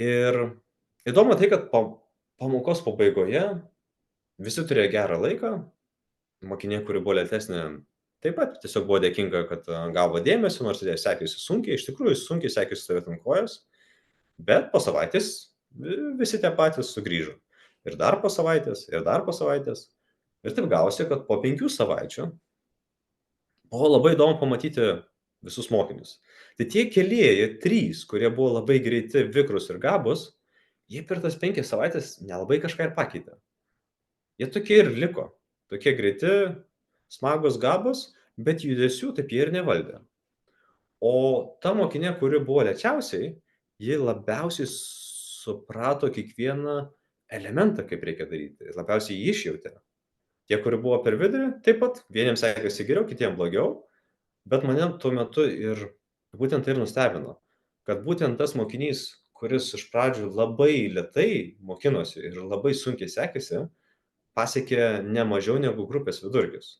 Ir įdomu tai, kad pamokos pabaigoje visi turėjo gerą laiką, mokinė, kuri buvo lėtesnė, taip pat tiesiog buvo dėkinga, kad gavo dėmesio, nors jai sekėsi sunkiai, iš tikrųjų sunkiai sekėsi stovėti ant kojos, bet po savaitės visi tie patys sugrįžo. Ir dar po savaitės, ir dar po savaitės. Ir taip gausi, kad po 5 savaičių buvo labai įdomu pamatyti visus mokinius. Tai tie kelieji 3, kurie buvo labai greiti, vikrus ir gabus, jie per tas 5 savaitės nelabai kažką ir pakeitė. Jie tokie ir liko. Tokie greiti, smagūs, gabūs, bet judesių taip jie ir nevaldė. O ta mokinė, kuri buvo lėčiausiai, ji labiausiai suprato kiekvieną elementą, kaip reikia daryti. Labiausiai jį išjautė. Tie, kurie buvo per vidurį, taip pat vieniems sekėsi geriau, kitiems blogiau, bet mane tuo metu ir būtent tai ir nustebino, kad būtent tas mokinys, kuris iš pradžių labai lėtai mokinosi ir labai sunkiai sekėsi, pasiekė ne mažiau negu grupės vidurkis.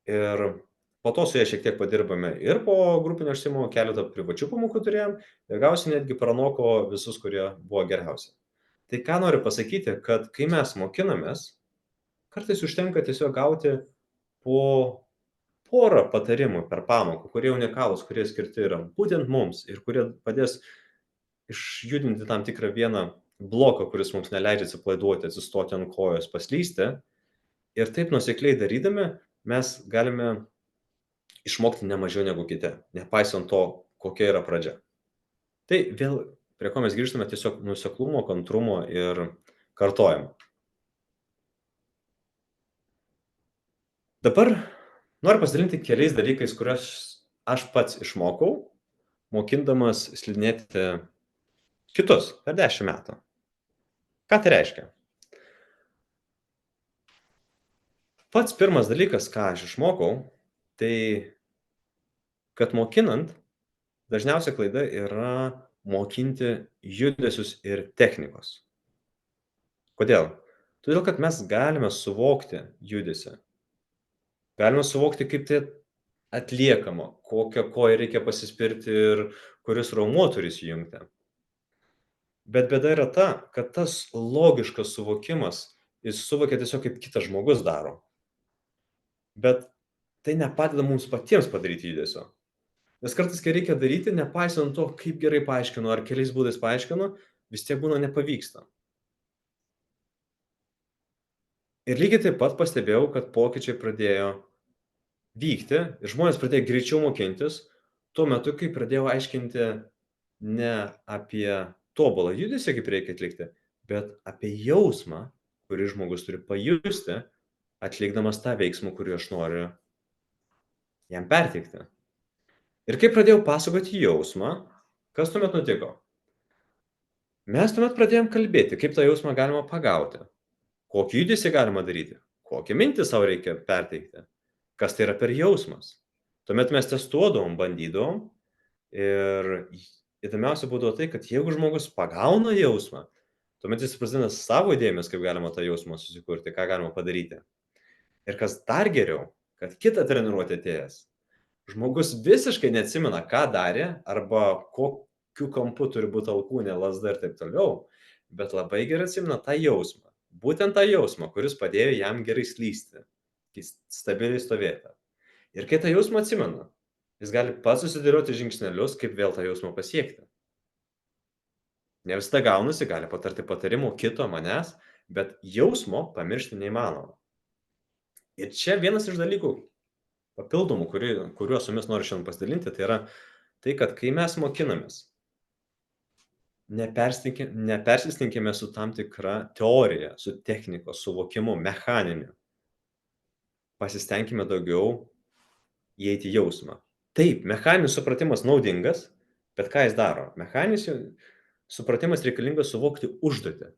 Ir po to su ja šiek tiek padirbame ir po grupinio užsiėmimo keletą privačių pamokų turėjom ir gausiai netgi pranoko visus, kurie buvo geriausi. Tai ką noriu pasakyti, kad kai mes mokinamės, kartais užtenka tiesiog gauti po porą patarimų per pamoką, kurie unikalūs, kurie skirti yra būtent mums ir kurie padės išjudinti tam tikrą vieną bloką, kuris mums neleidžia atsipalaiduoti, atsistoti ant kojos, paslysti. Ir taip nuosekliai darydami mes galime išmokti ne mažiau negu kiti, nepaisant to, kokia yra pradžia. Tai vėl prie ko mes grįžtame tiesiog nuoseklumo, kantrumo ir kartojimo. Dabar noriu pasidalinti keliais dalykais, kuriuos aš pats išmokau, mokindamas slidinėti kitus per 10 metų. Ką tai reiškia? Pats pirmas dalykas, ką aš išmokau, tai kad mokinant, dažniausia klaida yra mokinti judesius ir technikos. Kodėl? Todėl, kad mes galime suvokti judesį. Galime suvokti, kaip tai atliekama, kokią koją reikia pasispirti ir kuris raumuo turi įsijungti. Bet bėda yra ta, kad tas logiškas suvokimas, jis suvokia tiesiog kaip kitas žmogus daro. Bet tai nepadeda mums patiems padaryti judesio. Nes kartais, kai reikia daryti, nepaisant to, kaip gerai paaiškinu ar keliais būdais paaiškinu, vis tiek būna nepavyksta. Ir lygiai taip pat pastebėjau, kad pokyčiai pradėjo vykti ir žmonės pradėjo greičiau mokintis, tuo metu, kai pradėjau aiškinti ne apie tobulą judesį, kaip reikia atlikti, bet apie jausmą, kurį žmogus turi pajusti, atlikdamas tą veiksmą, kurį aš noriu jam perteikti. Ir kai pradėjau pasakoti jausmą, kas tuomet nutiko? Mes tuomet pradėjom kalbėti, kaip tą jausmą galima pagauti, kokį judesį galima daryti, kokią mintį savo reikia perteikti, kas tai yra per jausmas. Tuomet mes testuodavom, bandydavom ir įdomiausia būdavo tai, kad jeigu žmogus pagauna jausmą, tuomet jis prasideda savo idėjomis, kaip galima tą jausmą susikurti, ką galima padaryti. Ir kas dar geriau, kad kitą treniruotę atėjęs, žmogus visiškai neatsimena, ką darė arba kokiu kampu turi būti alkūnė, lazda ir taip toliau, bet labai gerai atsimena tą jausmą. Būtent tą jausmą, kuris padėjo jam gerai slysti, stabiliai stovėti. Ir kai tą jausmą atsimena, jis gali pats susidėlioti žingsnelius, kaip vėl tą jausmą pasiekti. Ne visada gaunasi, gali patarti patarimų kito manęs, bet jausmo pamiršti neįmanoma. Ir čia vienas iš dalykų papildomų, kuriuos su jumis noriu šiandien pasidalinti, tai yra tai, kad kai mes mokinamės, nepersistenkime su tam tikra teorija, su technikos, suvokimu, mechaniniu. Pasistengime daugiau įeiti į jausmą. Taip, mechaninis supratimas naudingas, bet ką jis daro? Mechaninis supratimas reikalingas suvokti užduotį.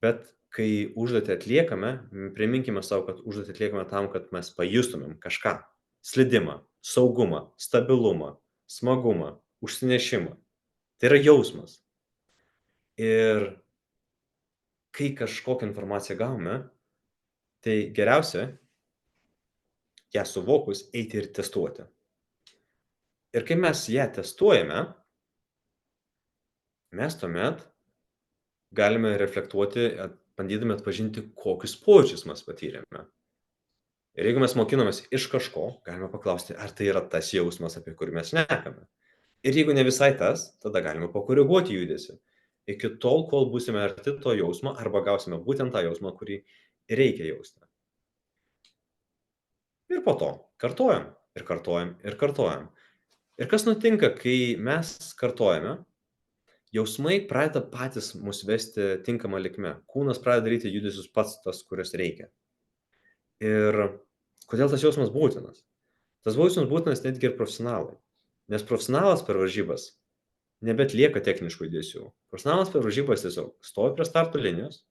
Bet kai užduotį atliekame, priminkime savo, kad užduotį atliekame tam, kad mes pajustumėm kažką. Slidimą, saugumą, stabilumą, smagumą, užsinešimą. Tai yra jausmas. Ir kai kažkokią informaciją gavome, Tai geriausia ją suvokus eiti ir testuoti. Ir kai mes ją testuojame, mes tuomet galime reflektuoti, bandydami atpažinti, kokius pojūčius mes patyrėme. Ir jeigu mes mokinomės iš kažko, galime paklausti, ar tai yra tas jausmas, apie kurį mes šnekame. Ir jeigu ne visai tas, tada galime pakoreguoti judesį. Iki tol, kol būsime arti to jausmo, arba gausime būtent tą jausmą, kurį reikia jausti. Ir po to kartojam, ir kartojam, ir kartojam. Ir kas nutinka, kai mes kartojame, jausmai pradeda patys mus vesti tinkamą linkme. Kūnas pradeda daryti judesius pats tas, kurias reikia. Ir kodėl tas jausmas būtinas? Tas jausmas būtinas netgi ir profesionalui. Nes profesionalas per varžybas nebetlieka techniškų judesių. Profesionalas per varžybas tiesiog stovi prie starto linijos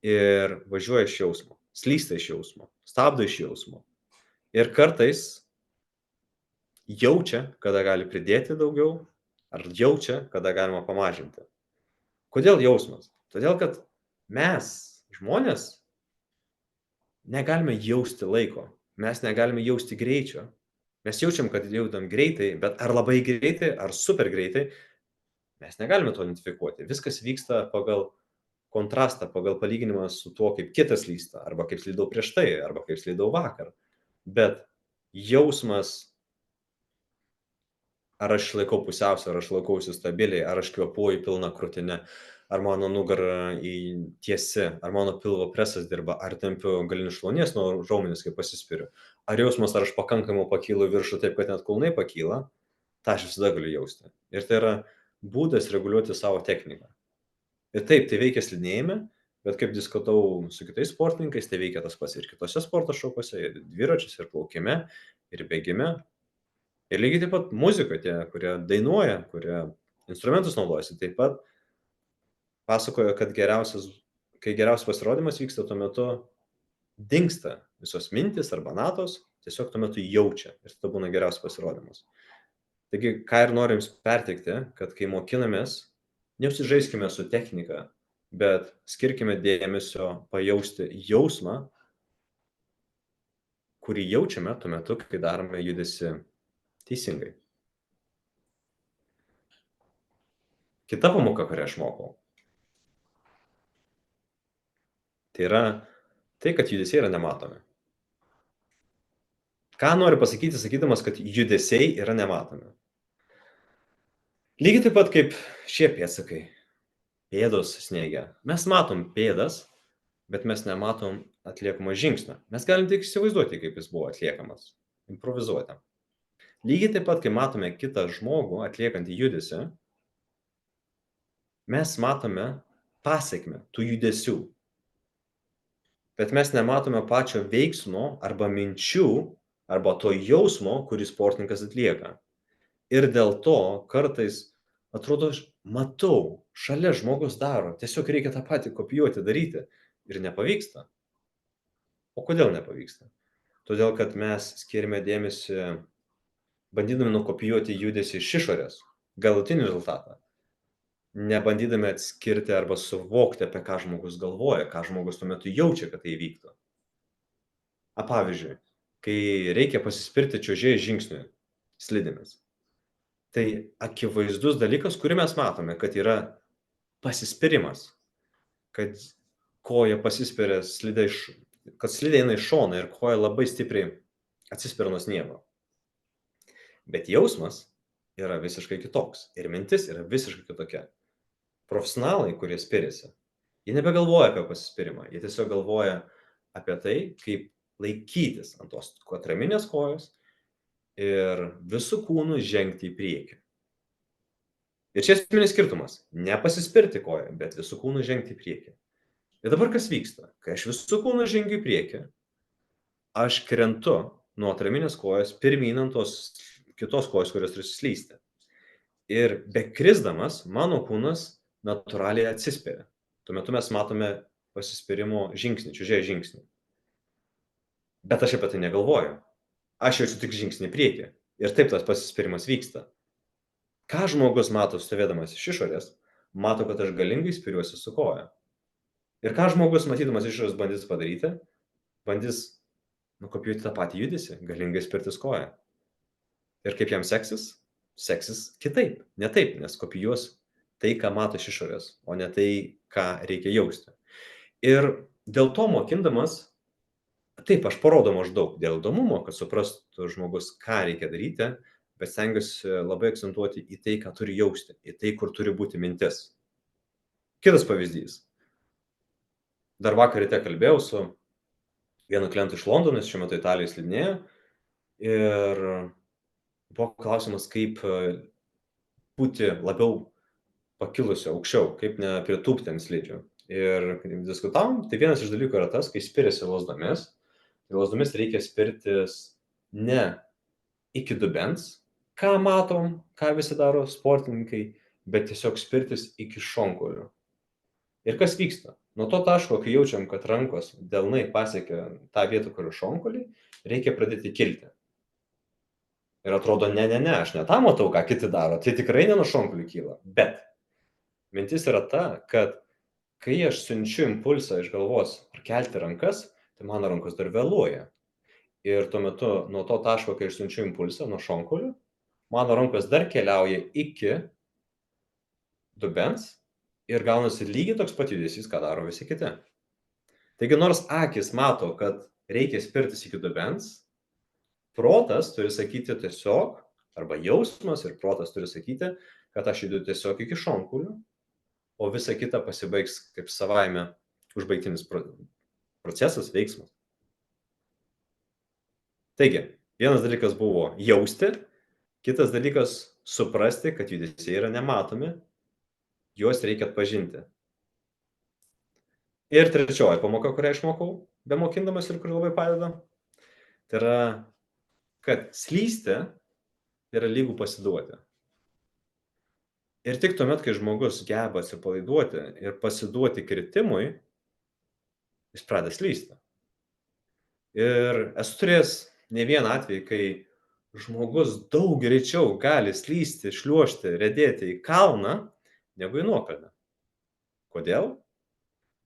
ir važiuoja iš jausmo, slysta iš jausmo, stabdo iš jausmo. Ir kartais jaučia, kada gali pridėti daugiau, ar jaučia, kada galima pamažinti. Kodėl jausmas? Todėl, kad mes, žmonės, negalime jausti laiko, mes negalime jausti greičio. Mes jaučiam, kad judam greitai, bet ar labai greitai, ar super greitai, mes negalime to identifikuoti. Viskas vyksta pagal kontrastą, pagal palyginimą su tuo, kaip kitas slysta, arba kaip slydau prieš tai, arba kaip slydau vakar. Bet jausmas, ar aš laikau pusiausvyrą, ar aš laikausi stabiliai, ar aš kvėpuoju pilną krūtinę, ar mano nugara tiesi, ar mano pilvo presas dirba, ar tempiu galinį šlaunies nuo raumenis, kai pasispiriu. Ar jausmas, ar aš pakankamai pakylu viršų taip, kad net kulnai pakyla, tą aš visada galiu jausti. Ir tai yra būdas reguliuoti savo techniką. Ir taip, tai veikia slidinėjime, bet kaip diskutavau su kitais sportininkais, tai veikia tas pats ir kitose sporto šakose, ir dviračiuose, ir plaukime, ir bėgime. Ir lygiai taip pat muzikoje tie, kurie dainuoja, kurie instrumentus naudojasi, taip pat pasakojo, kad kai geriausias pasirodymas vyksta, tuo metu dingsta visos mintis arba natos, tiesiog tuo metu jaučia ir tada būna geriausias pasirodymas. Taigi, ką ir norim perteikti, kad kai mokinamės, neužsižaiskime su technika, bet skirkime dėmesio pajausti jausmą, kurį jaučiame tuo metu, kai darome judesį teisingai. Kita pamoka, kurią aš mokau, tai yra tai, kad judesiai yra nematomi. Ką noriu pasakyti, sakydamas, kad judesiai yra nematomi? Lygiai taip pat kaip šie pėdsakai, pėdos sniege. Mes matom pėdas, bet mes nematom atliekamo žingsnio. Mes galim tik įsivaizduoti, kaip jis buvo atliekamas, improvizuoti. Lygiai taip pat, kai matome kitą žmogų atliekantį judesį, mes matome pasekmę tų judesių. Bet mes nematome pačio veiksmo arba minčių, arba to jausmo, kurį sportininkas atlieka. Ir dėl to kartais atrodo, aš matau, šalia žmogus daro, tiesiog reikia tą patį kopijuoti, daryti ir nepavyksta. O kodėl nepavyksta? Todėl, kad mes skirime dėmesį, bandydami nukopijuoti judesį iš išorės, galutinį rezultatą, nebandydami atskirti arba suvokti, apie ką žmogus galvoja, ką žmogus tuo metu jaučia, kad tai įvyktų. Pavyzdžiui, kai reikia pasispirti čiuožėjui žingsniui slidėmis, tai akivaizdus dalykas, kurį mes matome, kad yra pasispirimas, kad koja pasispiria kad slidė eina iš šono ir koja labai stipriai atsispiria nuo sniego. Bet jausmas yra visiškai kitoks ir mintis yra visiškai kitokia. Profesionalai, kurie spiriasi, jie nebegalvoja apie pasispirimą, jie tiesiog galvoja apie tai, kaip laikytis ant tos atraminės kojos ir visų kūnų žengti į priekį. Ir čia esminis skirtumas. Ne pasispirti koją, bet visų kūnų žengti į priekį. Ir dabar kas vyksta? Kai aš visų kūnų žengiu į priekį, aš krentu nuo atraminės kojos pirmyn ant tos kitos kojos, kurios turi slysti. Ir bekrisdamas, mano kūnas natūraliai atsispiria. Tuo metu mes matome pasispirimo žingsnį, čiuožėjo žingsnį. Bet aš apie tai negalvoju. Aš jaučiu tik žingsnį į priekį. Ir taip tas pasispirimas vyksta. Ką žmogus mato stovėdamas iš išorės, mato, kad aš galingai spiriuosi su koja. Ir ką žmogus matydamas iš išorės bandys padaryti, bandys nukopijuoti tą patį judesį, galingai spirtis koją. Ir kaip jam seksis? Seksis kitaip, ne taip, nes kopijuos tai, ką mato iš išorės, o ne tai, ką reikia jausti. Ir dėl to mokindamas, taip, aš parodau maždaug dėl įdomumo, kad suprastų žmogus, ką reikia daryti, bet stengiuosi labai akcentuoti į tai, ką turi jausti, į tai, kur turi būti mintis. Kitas pavyzdys. Dar vakar ryte kalbėjau su vienu klientu iš Londono, jis šiuo metu Italijoje slidinėja, ir buvo klausimas, kaip būti labiau pakilusio, aukščiau, kaip nepritūpti ant slidžių. Ir kai diskutavom, tai vienas iš dalykų yra tas, kai spiriasi lasdomis, tai lasdomis reikia spirtis ne iki dubens, ką matom, ką visi daro sportininkai, bet tiesiog spirtis iki šonkaulių. Ir kas vyksta? Nuo to taško, kai jaučiam, kad rankos delnai pasiekia tą vietą, kur yra šonkauliai, reikia pradėti kilti. Ir atrodo, ne, aš ne tą matau, ką kiti daro, tai tikrai ne nuo šonkaulių kyla. Bet mintis yra ta, kad kai aš siunčiu impulsą iš galvos ar kelti rankas, tai mano rankos dar vėluoja. Ir tuo metu nuo to taško, kai aš siunčiu impulsą nuo šonkaulių, mano rankos dar keliauja iki dubens ir gaunasi lygiai toks pat judesys, ką daro visi kiti. Taigi nors akis mato, kad reikia spirtis iki dubens, protas turi sakyti tiesiog, arba jausmas ir protas turi sakyti, kad aš judu tiesiog iki šonkaulių, o visa kita pasibaigs kaip savaime užbaigtinis procesas, veiksmas. Taigi, vienas dalykas buvo jausti, kitas dalykas suprasti, kad judesiai yra nematomi, juos reikia atpažinti. Ir trečioji pamoka, kurią išmokau, bemokindamas ir kuri labai padeda, tai yra, kad slysti yra lygu pasiduoti. Ir tik tuomet, kai žmogus geba atsipalaiduoti ir pasiduoti kritimui, jis pradeda slysti. Ir esu turėjęs ne vieną atvejį, kai žmogus daug greičiau gali slysti, šliuožti, riedėti į kalną, negu į nuokalnę. Kodėl?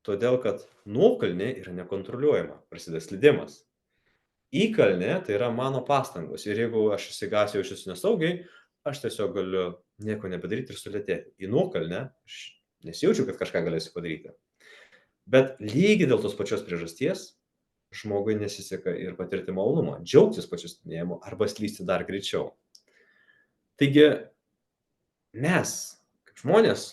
Todėl, kad nuokalnė yra nekontroliuojama, prasideda slydimas. Įkalnė tai yra mano pastangos ir jeigu aš išsigąsiu, jaučiuosi nesaugiai, aš tiesiog galiu nieko nepadaryti ir sulėtėti. Į nuokalnę aš nesijaučiu, kad kažką galėsiu padaryti. Bet lygiai dėl tos pačios priežasties žmogui nesiseka ir patirti malonumą, džiaugtis pačiu slidinėjimu arba slysti dar greičiau. Taigi mes, kaip žmonės,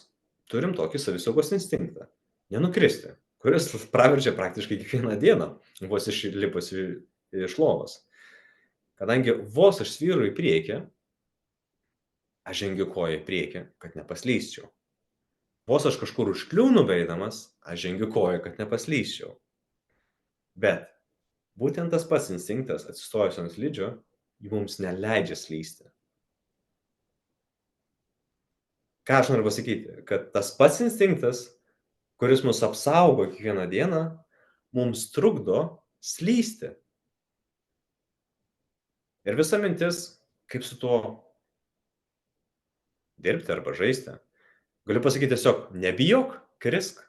turim tokį savisaugos instinktą – nenukristi, kuris praverčia praktiškai kiekvieną dieną, vos išlipus iš lovos. Kadangi vos aš svyru į priekį, aš žengiu koją į priekį, kad nepaslysčiau. Vos aš kažkur užkliūnu beeidamas, aš žengiu koją, kad nepaslysčiau. Bet būtent tas pats instinktas atsistojus ant slidžio, mums neleidžia slysti. Ką aš noriu pasakyti? Kad tas pats instinktas, kuris mus apsaugo kiekvieną dieną, mums trukdo slysti. Ir visa mintis, kaip su tuo dirbti arba žaisti. Galiu pasakyti tiesiog, nebijok, krisk,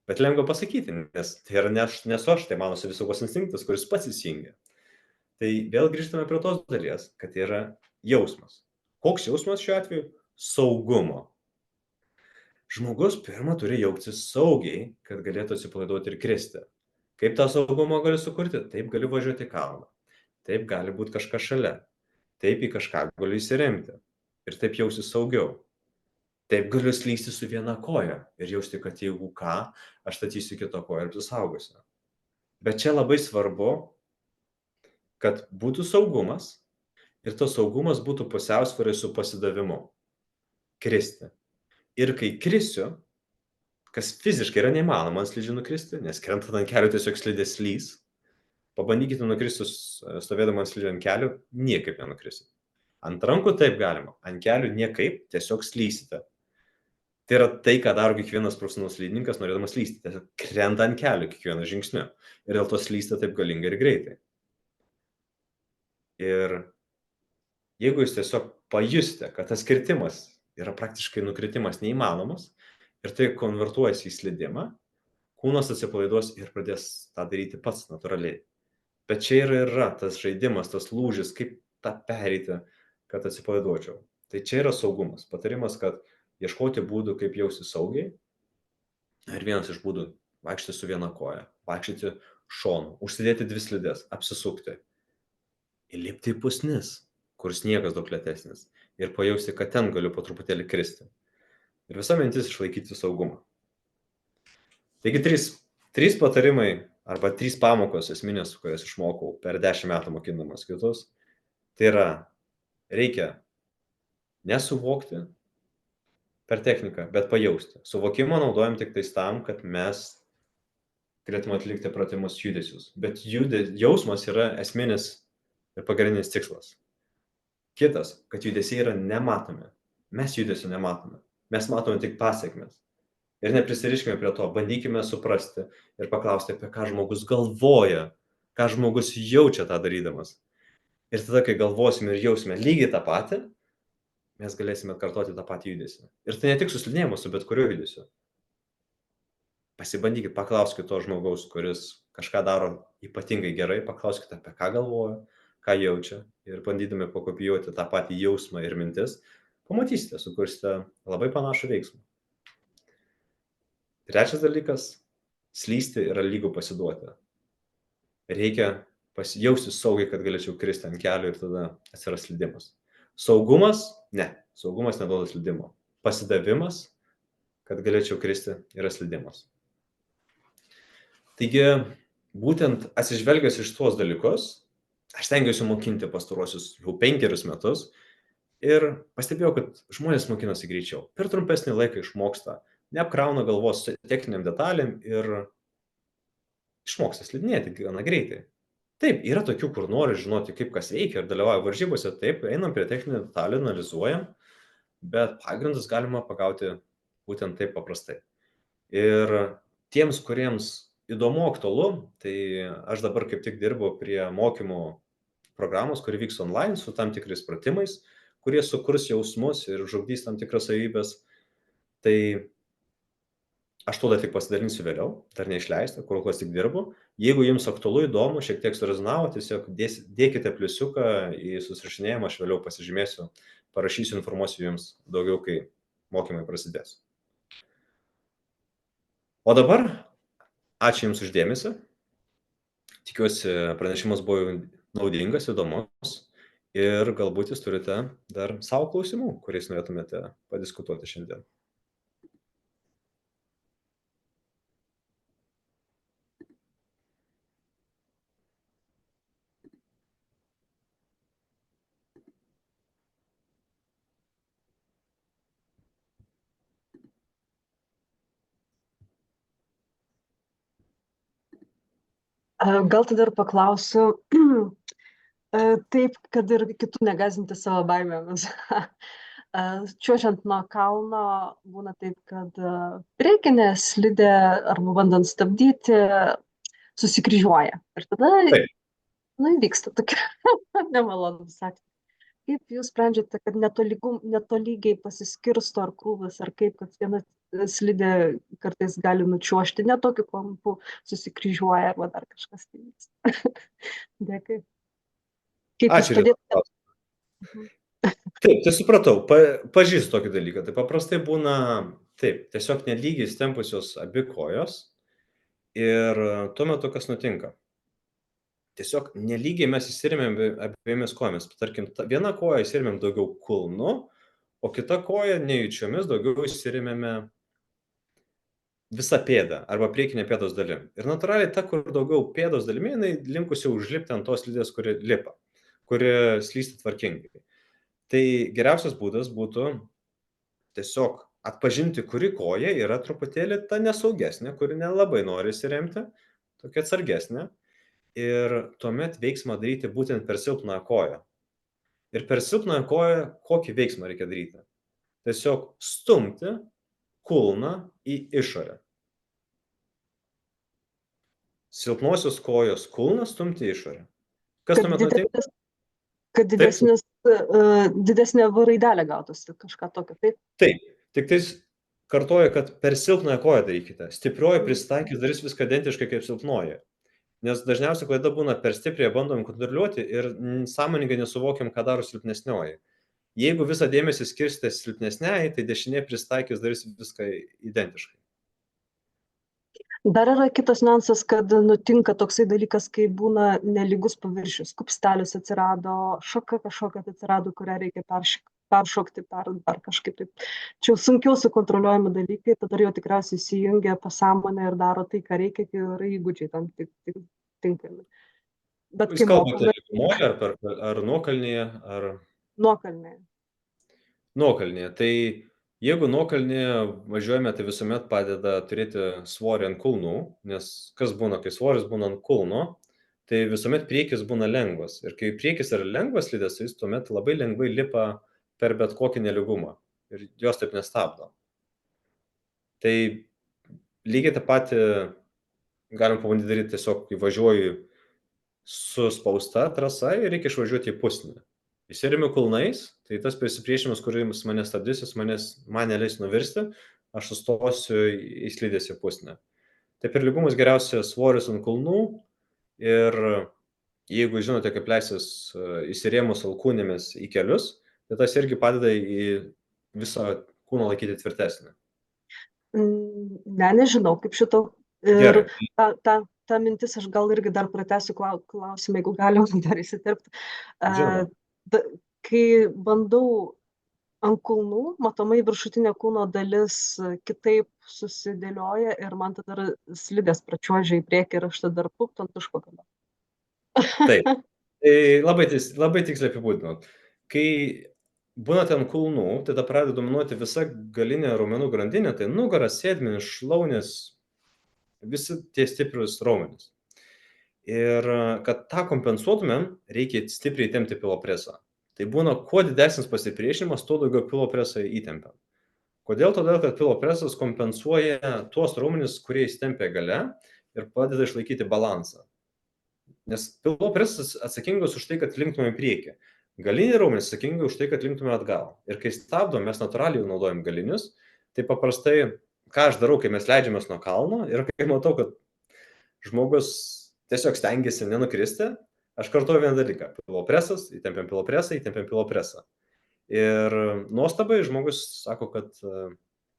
bet lengva pasakyti, nes tai yra nesu aš, tai mano savisaugos instinktas, kuris pats įsijungia. Tai vėl grįžtame prie tos dalies, kad tai yra jausmas. Koks jausmas šiuo atveju? Saugumo. Žmogus pirmą turi jaustis saugiai, kad galėtų atsipalaiduoti ir kristi. Kaip tą saugumą gali sukurti? Taip gali važiuoti į kalną. Taip gali būti kažkas šalia. Taip į kažką galiu įsiremti. Ir taip jausis saugiau. Taip galiu slysti su viena koja ir jausti, kad jeigu ką, aš statysiu kitą koją ir apsisaugosiu. Bet čia labai svarbu, kad būtų saugumas ir tas saugumas būtų pusiausvyrai su pasidavimu. Kristi. Ir kai krisiu, kas fiziškai yra neįmanoma ant slidžių nukristi, nes krentant ant kelių tiesiog slidės slys, pabandykite nukristus stovėdama ant slidžių ant kelių, niekaip nenukrisit. Ant rankų taip galima, ant kelių niekaip, tiesiog slysite. Tai yra tai, ką daro kiekvienas profesionalus slidininkas, norėdamas slysti. Tiesiog krenta ant kelių kiekvieną žingsniu. Ir dėl to slysta taip galingai ir greitai. Ir jeigu jūs tiesiog pajusite, kad tas kritimas yra praktiškai nukritimas neįmanomas ir tai konvertuojasi į slidimą, kūnas atsipalaiduos ir pradės tą daryti pats natūraliai. Bet čia yra tas žaidimas, tas lūžis, kaip tą pereiti, kad atsipalaiduočiau. Tai čia yra saugumas. Patarimas, kad ieškoti būdų, kaip jausti saugiai. Ir vienas iš būdų - vaikščioti su viena koja, vaikščioti šonu, užsidėti 2 slides, apsisukti. Įlipti į pusnis, kur sniegas daug lėtesnis. Ir pajausti, kad ten galiu po truputėlį kristi. Ir visa mintis išlaikyti saugumą. Taigi 3 patarimai arba 3 pamokos esminės, kurias išmokau per 10 metų mokindamas kitus. Tai yra, reikia nesuvokti per techniką, bet pajausti. Suvokimą naudojam tik tais tam, kad mes galėtume atlikti pratimus judesius. Bet jausmas yra esminis ir pagrindinis tikslas. Kitas, kad judesiai yra nematomi. Mes judesio nematome. Mes matome tik pasiekmes. Ir neprisiriškime prie to, bandykime suprasti ir paklausti, apie ką žmogus galvoja, ką žmogus jaučia tą darydamas. Ir tada, kai galvosime ir jausime lygiai tą patį, mes galėsime atkartoti tą patį judesį. Ir tai ne tik su slidinėjimu, su bet kuriuo judesiu. Pasibandykit, paklauskite to žmogaus, kuris kažką daro ypatingai gerai, paklauskite, apie ką galvoja, ką jaučia. Ir bandydami pakopijuoti tą patį jausmą ir mintis, pamatysite, sukursite labai panašų veiksmą. Trečias dalykas - slysti yra lygu pasiduoti. Reikia pasijausti saugiai, kad galėčiau kristi ant kelio ir tada atsiras slydimas. Saugumas - ne. Saugumas neduoda slydimo. Pasidavimas, kad galėčiau kristi, yra slydimas. Taigi, būtent atsižvelgęs iš tuos dalykus, aš stengiuosi mokinti pastaruosius jau 5 metus ir pastebėjau, kad žmonės mokinasi greičiau. Per trumpesnį laiką išmoksta, neapkrauna galvos techniniam detalėm ir išmoksta slidinėti gana greitai. Taip, yra tokių, kur nori žinoti, kaip kas veikia ir dalyvauja varžybose, taip, einam prie techninių detalių, analizuojam, bet pagrindus galima pagauti būtent taip paprastai. Ir tiems, kuriems įdomu, aktualu, tai aš dabar kaip tik dirbu prie mokymų programos, kuri vyks online su tam tikrais pratimais, kurie sukurs jausmus ir žugdys tam tikras savybės. Tai aš tuo tik pasidalinsiu vėliau, dar neišleista, kol kas tik dirbu. Jeigu jums aktualu, įdomu, šiek tiek surezonavo, tiesiog dėkite pliusiuką į susirašinėjimą, aš vėliau pasižymėsiu, parašysiu, informuosiu jums daugiau, kai mokymai prasidės. O dabar, ačiū Jums už dėmesį. Tikiuosi, pranešimas buvo naudingas, įdomus ir galbūt Jūs turite dar savo klausimų, kuriais norėtumėte padiskutuoti šiandien. Gal tada ir paklausiu, taip, kad ir kitų negąsdinti savo baimėmis. Čiuožiant nuo kalno būna taip, kad priekinė slidė arba bandant stabdyti susikryžiuoja. Ir tada įvyksta tokia nemalonus atvejis. Kaip Jūs sprendžiate, kad netolygiai pasiskirsto ar krūvis, ar kaip, kad viena slidė kartais gali nučiuožti ne tokiu kampu, susikryžiuoja arba dar kažkas tai vyksta. Dėkui. Kaip Jūs padėtumėte? Taip, tai supratau, pažįstu tokį dalyką. Tai paprastai būna, taip, tiesiog nelygiai stempusios abi kojos ir tuo metu kas nutinka. Tiesiog nelygiai mes įsirėmėm abiejomis kojomis. Tarkim, viena koja įsirėmėm daugiau kulnu, o kita koja nejučiomis daugiau įsirėmėme visą pėdą arba priekinę pėdos dalim. Ir natūraliai ta, kur daugiau pėdos dalimi, jinai linkusi užlipti ant tos slidės, kuri lipa, kuri slysta tvarkingai. Tai geriausias būdas būtų tiesiog atpažinti, kuri koja yra truputėlį ta nesaugesnė, kuri nelabai nori įsiremti, tokia atsargesnė. Ir tuomet veiksmą daryti būtent per silpną koją. Ir per silpną koją kokį veiksmą reikia daryti? Tiesiog stumti kulną į išorę. Silpnosios kojos kulną stumti į išorę. Kas tuomet nutinka? Kad didesnė raidelė gautųsi, kažką tokio, taip? Taip, tik tais kartoju, kad per silpnąją koją darykite. Stiprioji prisitaikys, darys viską identiškai kaip silpnoji. Nes dažniausiai klaida būna per stipriai bandom kontroliuoti ir sąmoningai nesuvokiam, ką daro silpnesnioji. Jeigu visą dėmesį skirstė silpnesniai, tai dešinė pristaikys darys viską identiškai. Dar yra kitas niuansas, kad nutinka toksai dalykas, kai būna nelygus paviršius, kupstelis atsirado, šaka kažkokia atsirado, kurią reikia peršokti, ar kažkaip taip. Čia jau sunkiau sukontroliuojami dalykai, tada jau tikriausiai įsijungia pasąmonę ir daro tai, ką reikia, kai yra įgūdžiai tam tinkami. Bet Jūs kai kalbate mokomės lygumoje ar nuokalnėje, ar nuokalnėje. nuokalnėje. Tai jeigu nuokalnėje važiuojame, tai visuomet padeda turėti svorį ant kulnų, nes kas būna, kai svoris būna ant kulno, tai visuomet priekis būna lengvas. Ir kai priekis yra lengvas slidės, jis tuomet labai lengvai lipa per bet kokį nelygumą ir jos taip nestabdo. Tai lygiai tą patį galim pabandyti daryti, tiesiog įvažiuoju suspausta trasa ir reikia išvažiuoti į pusnį. Įsirimiu kulnais, tai tas prisipriešinimas, kuris mane stabdys, jis man neleis nuvirsti, aš sustosiu į slidės į pusnį. Tai per lygumus geriausia svoris ant kulnų ir jeigu žinote, kaip leisis įsirėmus alkūnėmis į kelius, tai tas irgi padeda į visą kūną laikyti tvirtesnį. Ne, nežinau, kaip šito. Ir Gerai. ta mintis, aš gal irgi dar pratęsiu klausimą, jeigu galima dar įsiterpti. Žinoma. Kai bandau ant kulnų, matomai viršutinė kūno dalis kitaip susidėlioja ir man tada slidės pračiuožia į priekį ir aš tada dar pupt ant užpakalio. Taip. Tai labai tiksliai apibūdinot. Kai būnate ant kulnų, tada pradeda dominuoti visa galinė raumenų grandinė, tai nugaras, sėdmenis, šlaunys, visi tie stiprius raumenys. Ir kad tą kompensuotumėm, reikia stipriai įtempti pilo presą. Tai būna, kuo didesnis pasipriešinimas, tuo daugiau pilo presą įtempiam. Kodėl? Todėl, kad pilo presas kompensuoja tuos raumenis, kurie įsitempia gale ir padeda išlaikyti balansą. Nes pilo presas atsakingas už tai, kad linktume į priekį. Galiniai raumenys atsakingi už tai, kad linktume atgal. Ir kai stabdom, mes natūraliai naudojam galinius, tai paprastai, ką aš darau, kai mes leidžiamės nuo kalno ir kai matau, kad žmogus tiesiog stengiasi nenukristi, aš kartuoju vieną dalyką. Pilo presas, įtempiam pilo presą, įtempiam pilo presą. Ir nuostabai žmogus sako, kad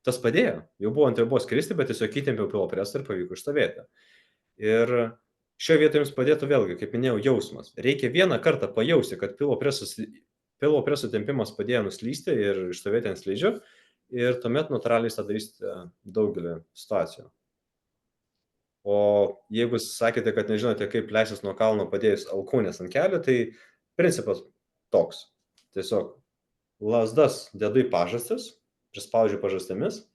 tas padėjo. Jau buvo ant ribos kristi, bet tiesiog įtempiau pilo presą ir pavyko išstovėti. Ir šioje vietoje jums padėtų vėlgi, kaip minėjau, jausmas. Reikia vieną kartą pajausti, kad pilo preso tempimas padėjo nuslysti ir išstovėti ant slidžių. Ir tuomet natūraliai tą darysite daugelį situacijų. O jeigu sakėte, kad nežinote, kaip leisis nuo kalno padėjus alkūnės ant kelio, tai principas toks. Tiesiog lazdas dedu į pažastis, prispaudžiu pažastimis,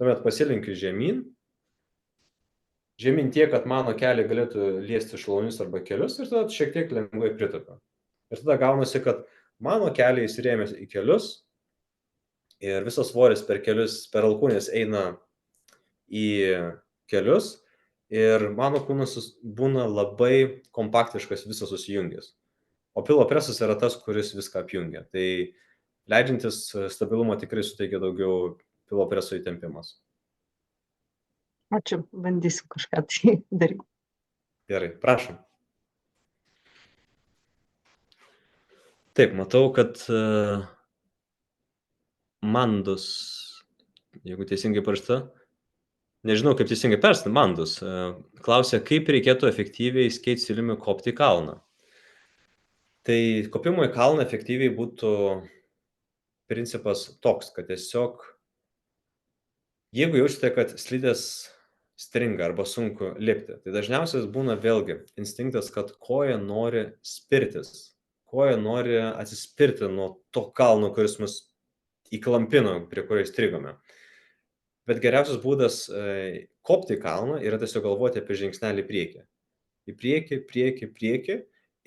tuomet pasilenkiu žemyn tiek, kad mano keliai galėtų liesti šlaunius arba kelius ir tada šiek tiek lengvai pritapiu. Ir tada gaunasi, kad mano keliai įsirėmės į kelius ir visas svoris per kelius, per alkūnės eina į kelius ir mano kūnas būna labai kompaktiškas, visas susijungęs. O pilo presas yra tas, kuris viską apjungia. Tai leidžiantis stabilumo tikrai suteikia daugiau pilo preso įtempimas. Ačiū, bandysiu kažką tai daryti. Gerai, prašom. Taip, matau, kad Mandus, jeigu teisingai parašyta, nežinau, kaip teisingai perskaityt, Mandus, klausia, kaip reikėtų efektyviai skate stiliumi kopti į kalną. Tai kopimo į kalną efektyviai būtų principas toks, kad tiesiog, jeigu jaučiate, kad slidės stringa arba sunku lipti, tai dažniausiai būna vėlgi instinktas, kad koja nori spirtis, koja nori atsispirti nuo to kalno, kuris mus įklampino, prie kurio įstrigome. Bet geriausias būdas kopti į kalną yra tiesiog galvoti apie žingsnelį į priekį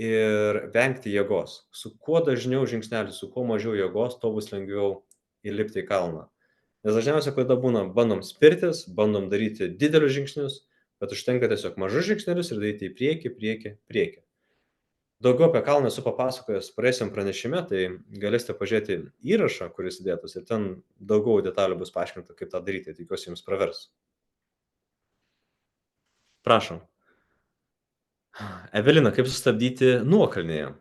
ir vengti jėgos. Su kuo dažniau žingsnelį, su kuo mažiau jėgos, to bus lengviau įlipti į kalną. Nes dažniausiai, kada būna, bandom spirtis, bandom daryti didelius žingsnius, bet užtenka tiesiog mažus žingsnelius ir daryti į priekį. Daugiau apie kalną esu papasakojęs praėjusiam pranešime, tai galėsite pažiūrėti įrašą, kuris įdėtas, ir ten daugiau detalių bus paaiškinta, kaip tą daryti, tikiuosi jums pravers. Prašom. Evelina, kaip sustabdyti nuokalnėje?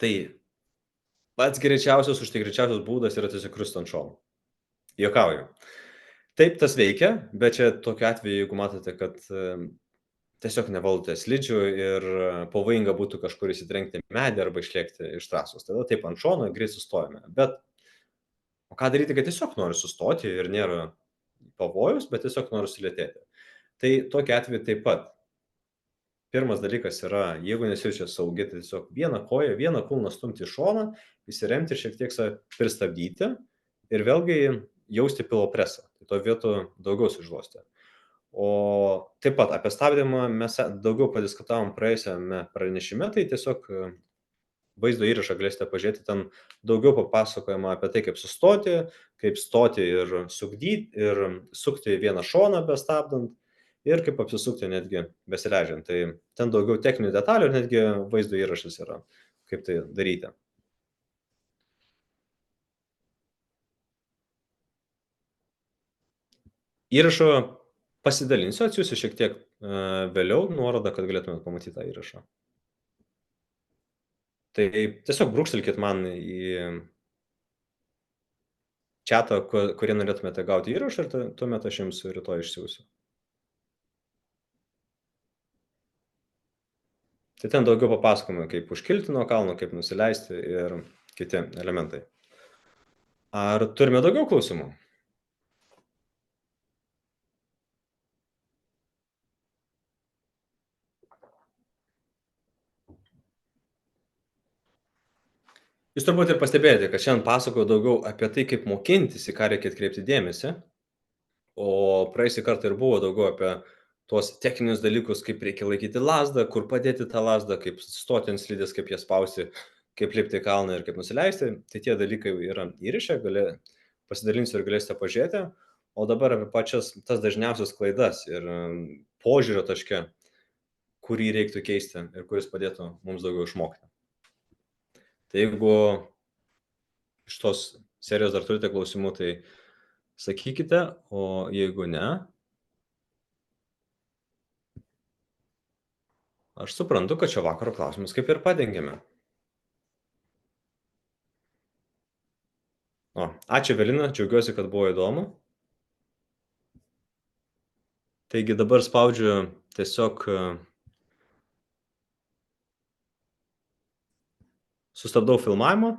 Tai pats greičiausias, užtikrinčiausias būdas yra tiesiog kristi ant šono. Juokauju. Taip, tas veikia, bet čia tokiu atveju, jeigu matote, kad tiesiog nevaldote slidžių ir pavojinga būtų kažkur įsitrenkti į medį arba išlėkti iš trasos, tada taip ant šono greit sustojame. Bet o ką daryti, kad tiesiog nori sustoti ir nėra pavojus, bet tiesiog nori sulėtėti? Tai tokiu atveju taip pat. Pirmas dalykas yra, jeigu nesijaučia saugiai, tai tiesiog vieną koją, vieną kulną stumti į šoną, įsiremti ir šiek tiek save pristabdyti ir vėlgi jausti pilo presą. Tai to vietų daugiau sužlosti. O taip pat apie stabdymą mes daugiau padiskutavom praėjusiame pranešime, tai tiesiog vaizdo įrašą galėsite pažiūrėti, ten daugiau papasakojama apie tai, kaip sustoti, kaip stoti ir sukti vieną šoną bestabdant ir kaip apsisukti netgi besileidžiant. Tai ten daugiau techninių detalių ir netgi vaizdo įrašas yra, kaip tai daryti. Įrašo pasidalinsiu, atsiųsiu šiek tiek vėliau nuorodą, kad galėtumėte pamatyti tą įrašą. Tai tiesiog brūkštelkit man į chatą, kurie norėtumėte gauti įrašą ir tuomet aš jums rytoj išsiųsiu. Tai ten daugiau papasakoma, kaip užkilti nuo kalno, kaip nusileisti ir kiti elementai. Ar turime daugiau klausimų? Jūs turbūt ir pastebėjote, kad šiandien pasakoju daugiau apie tai, kaip mokintis, į ką reikia atkreipti dėmesį, o praėjusį kartą ir buvo daugiau apie tuos techninius dalykus, kaip reikia laikyti lazdą, kur padėti tą lazdą, kaip stoti ant slidės, kaip jas spausti, kaip lipti į kalną ir kaip nusileisti. Tai tie dalykai yra įraše, pasidalinsiu ir galėsite pažiūrėti. O dabar apie pačias tas dažniausias klaidas ir požiūrio taške, kurį reiktų keisti ir kuris padėtų mums daugiau išmokti. Tai jeigu iš tos serijos dar turite klausimų, tai sakykite, o jeigu ne, aš suprantu, kad šio vakaro klausimus kaip ir padengėme. Ačiū Evelina, džiaugiuosi, kad buvo įdomu. Taigi dabar spaudžiu tiesiog sustabdau filmavimą.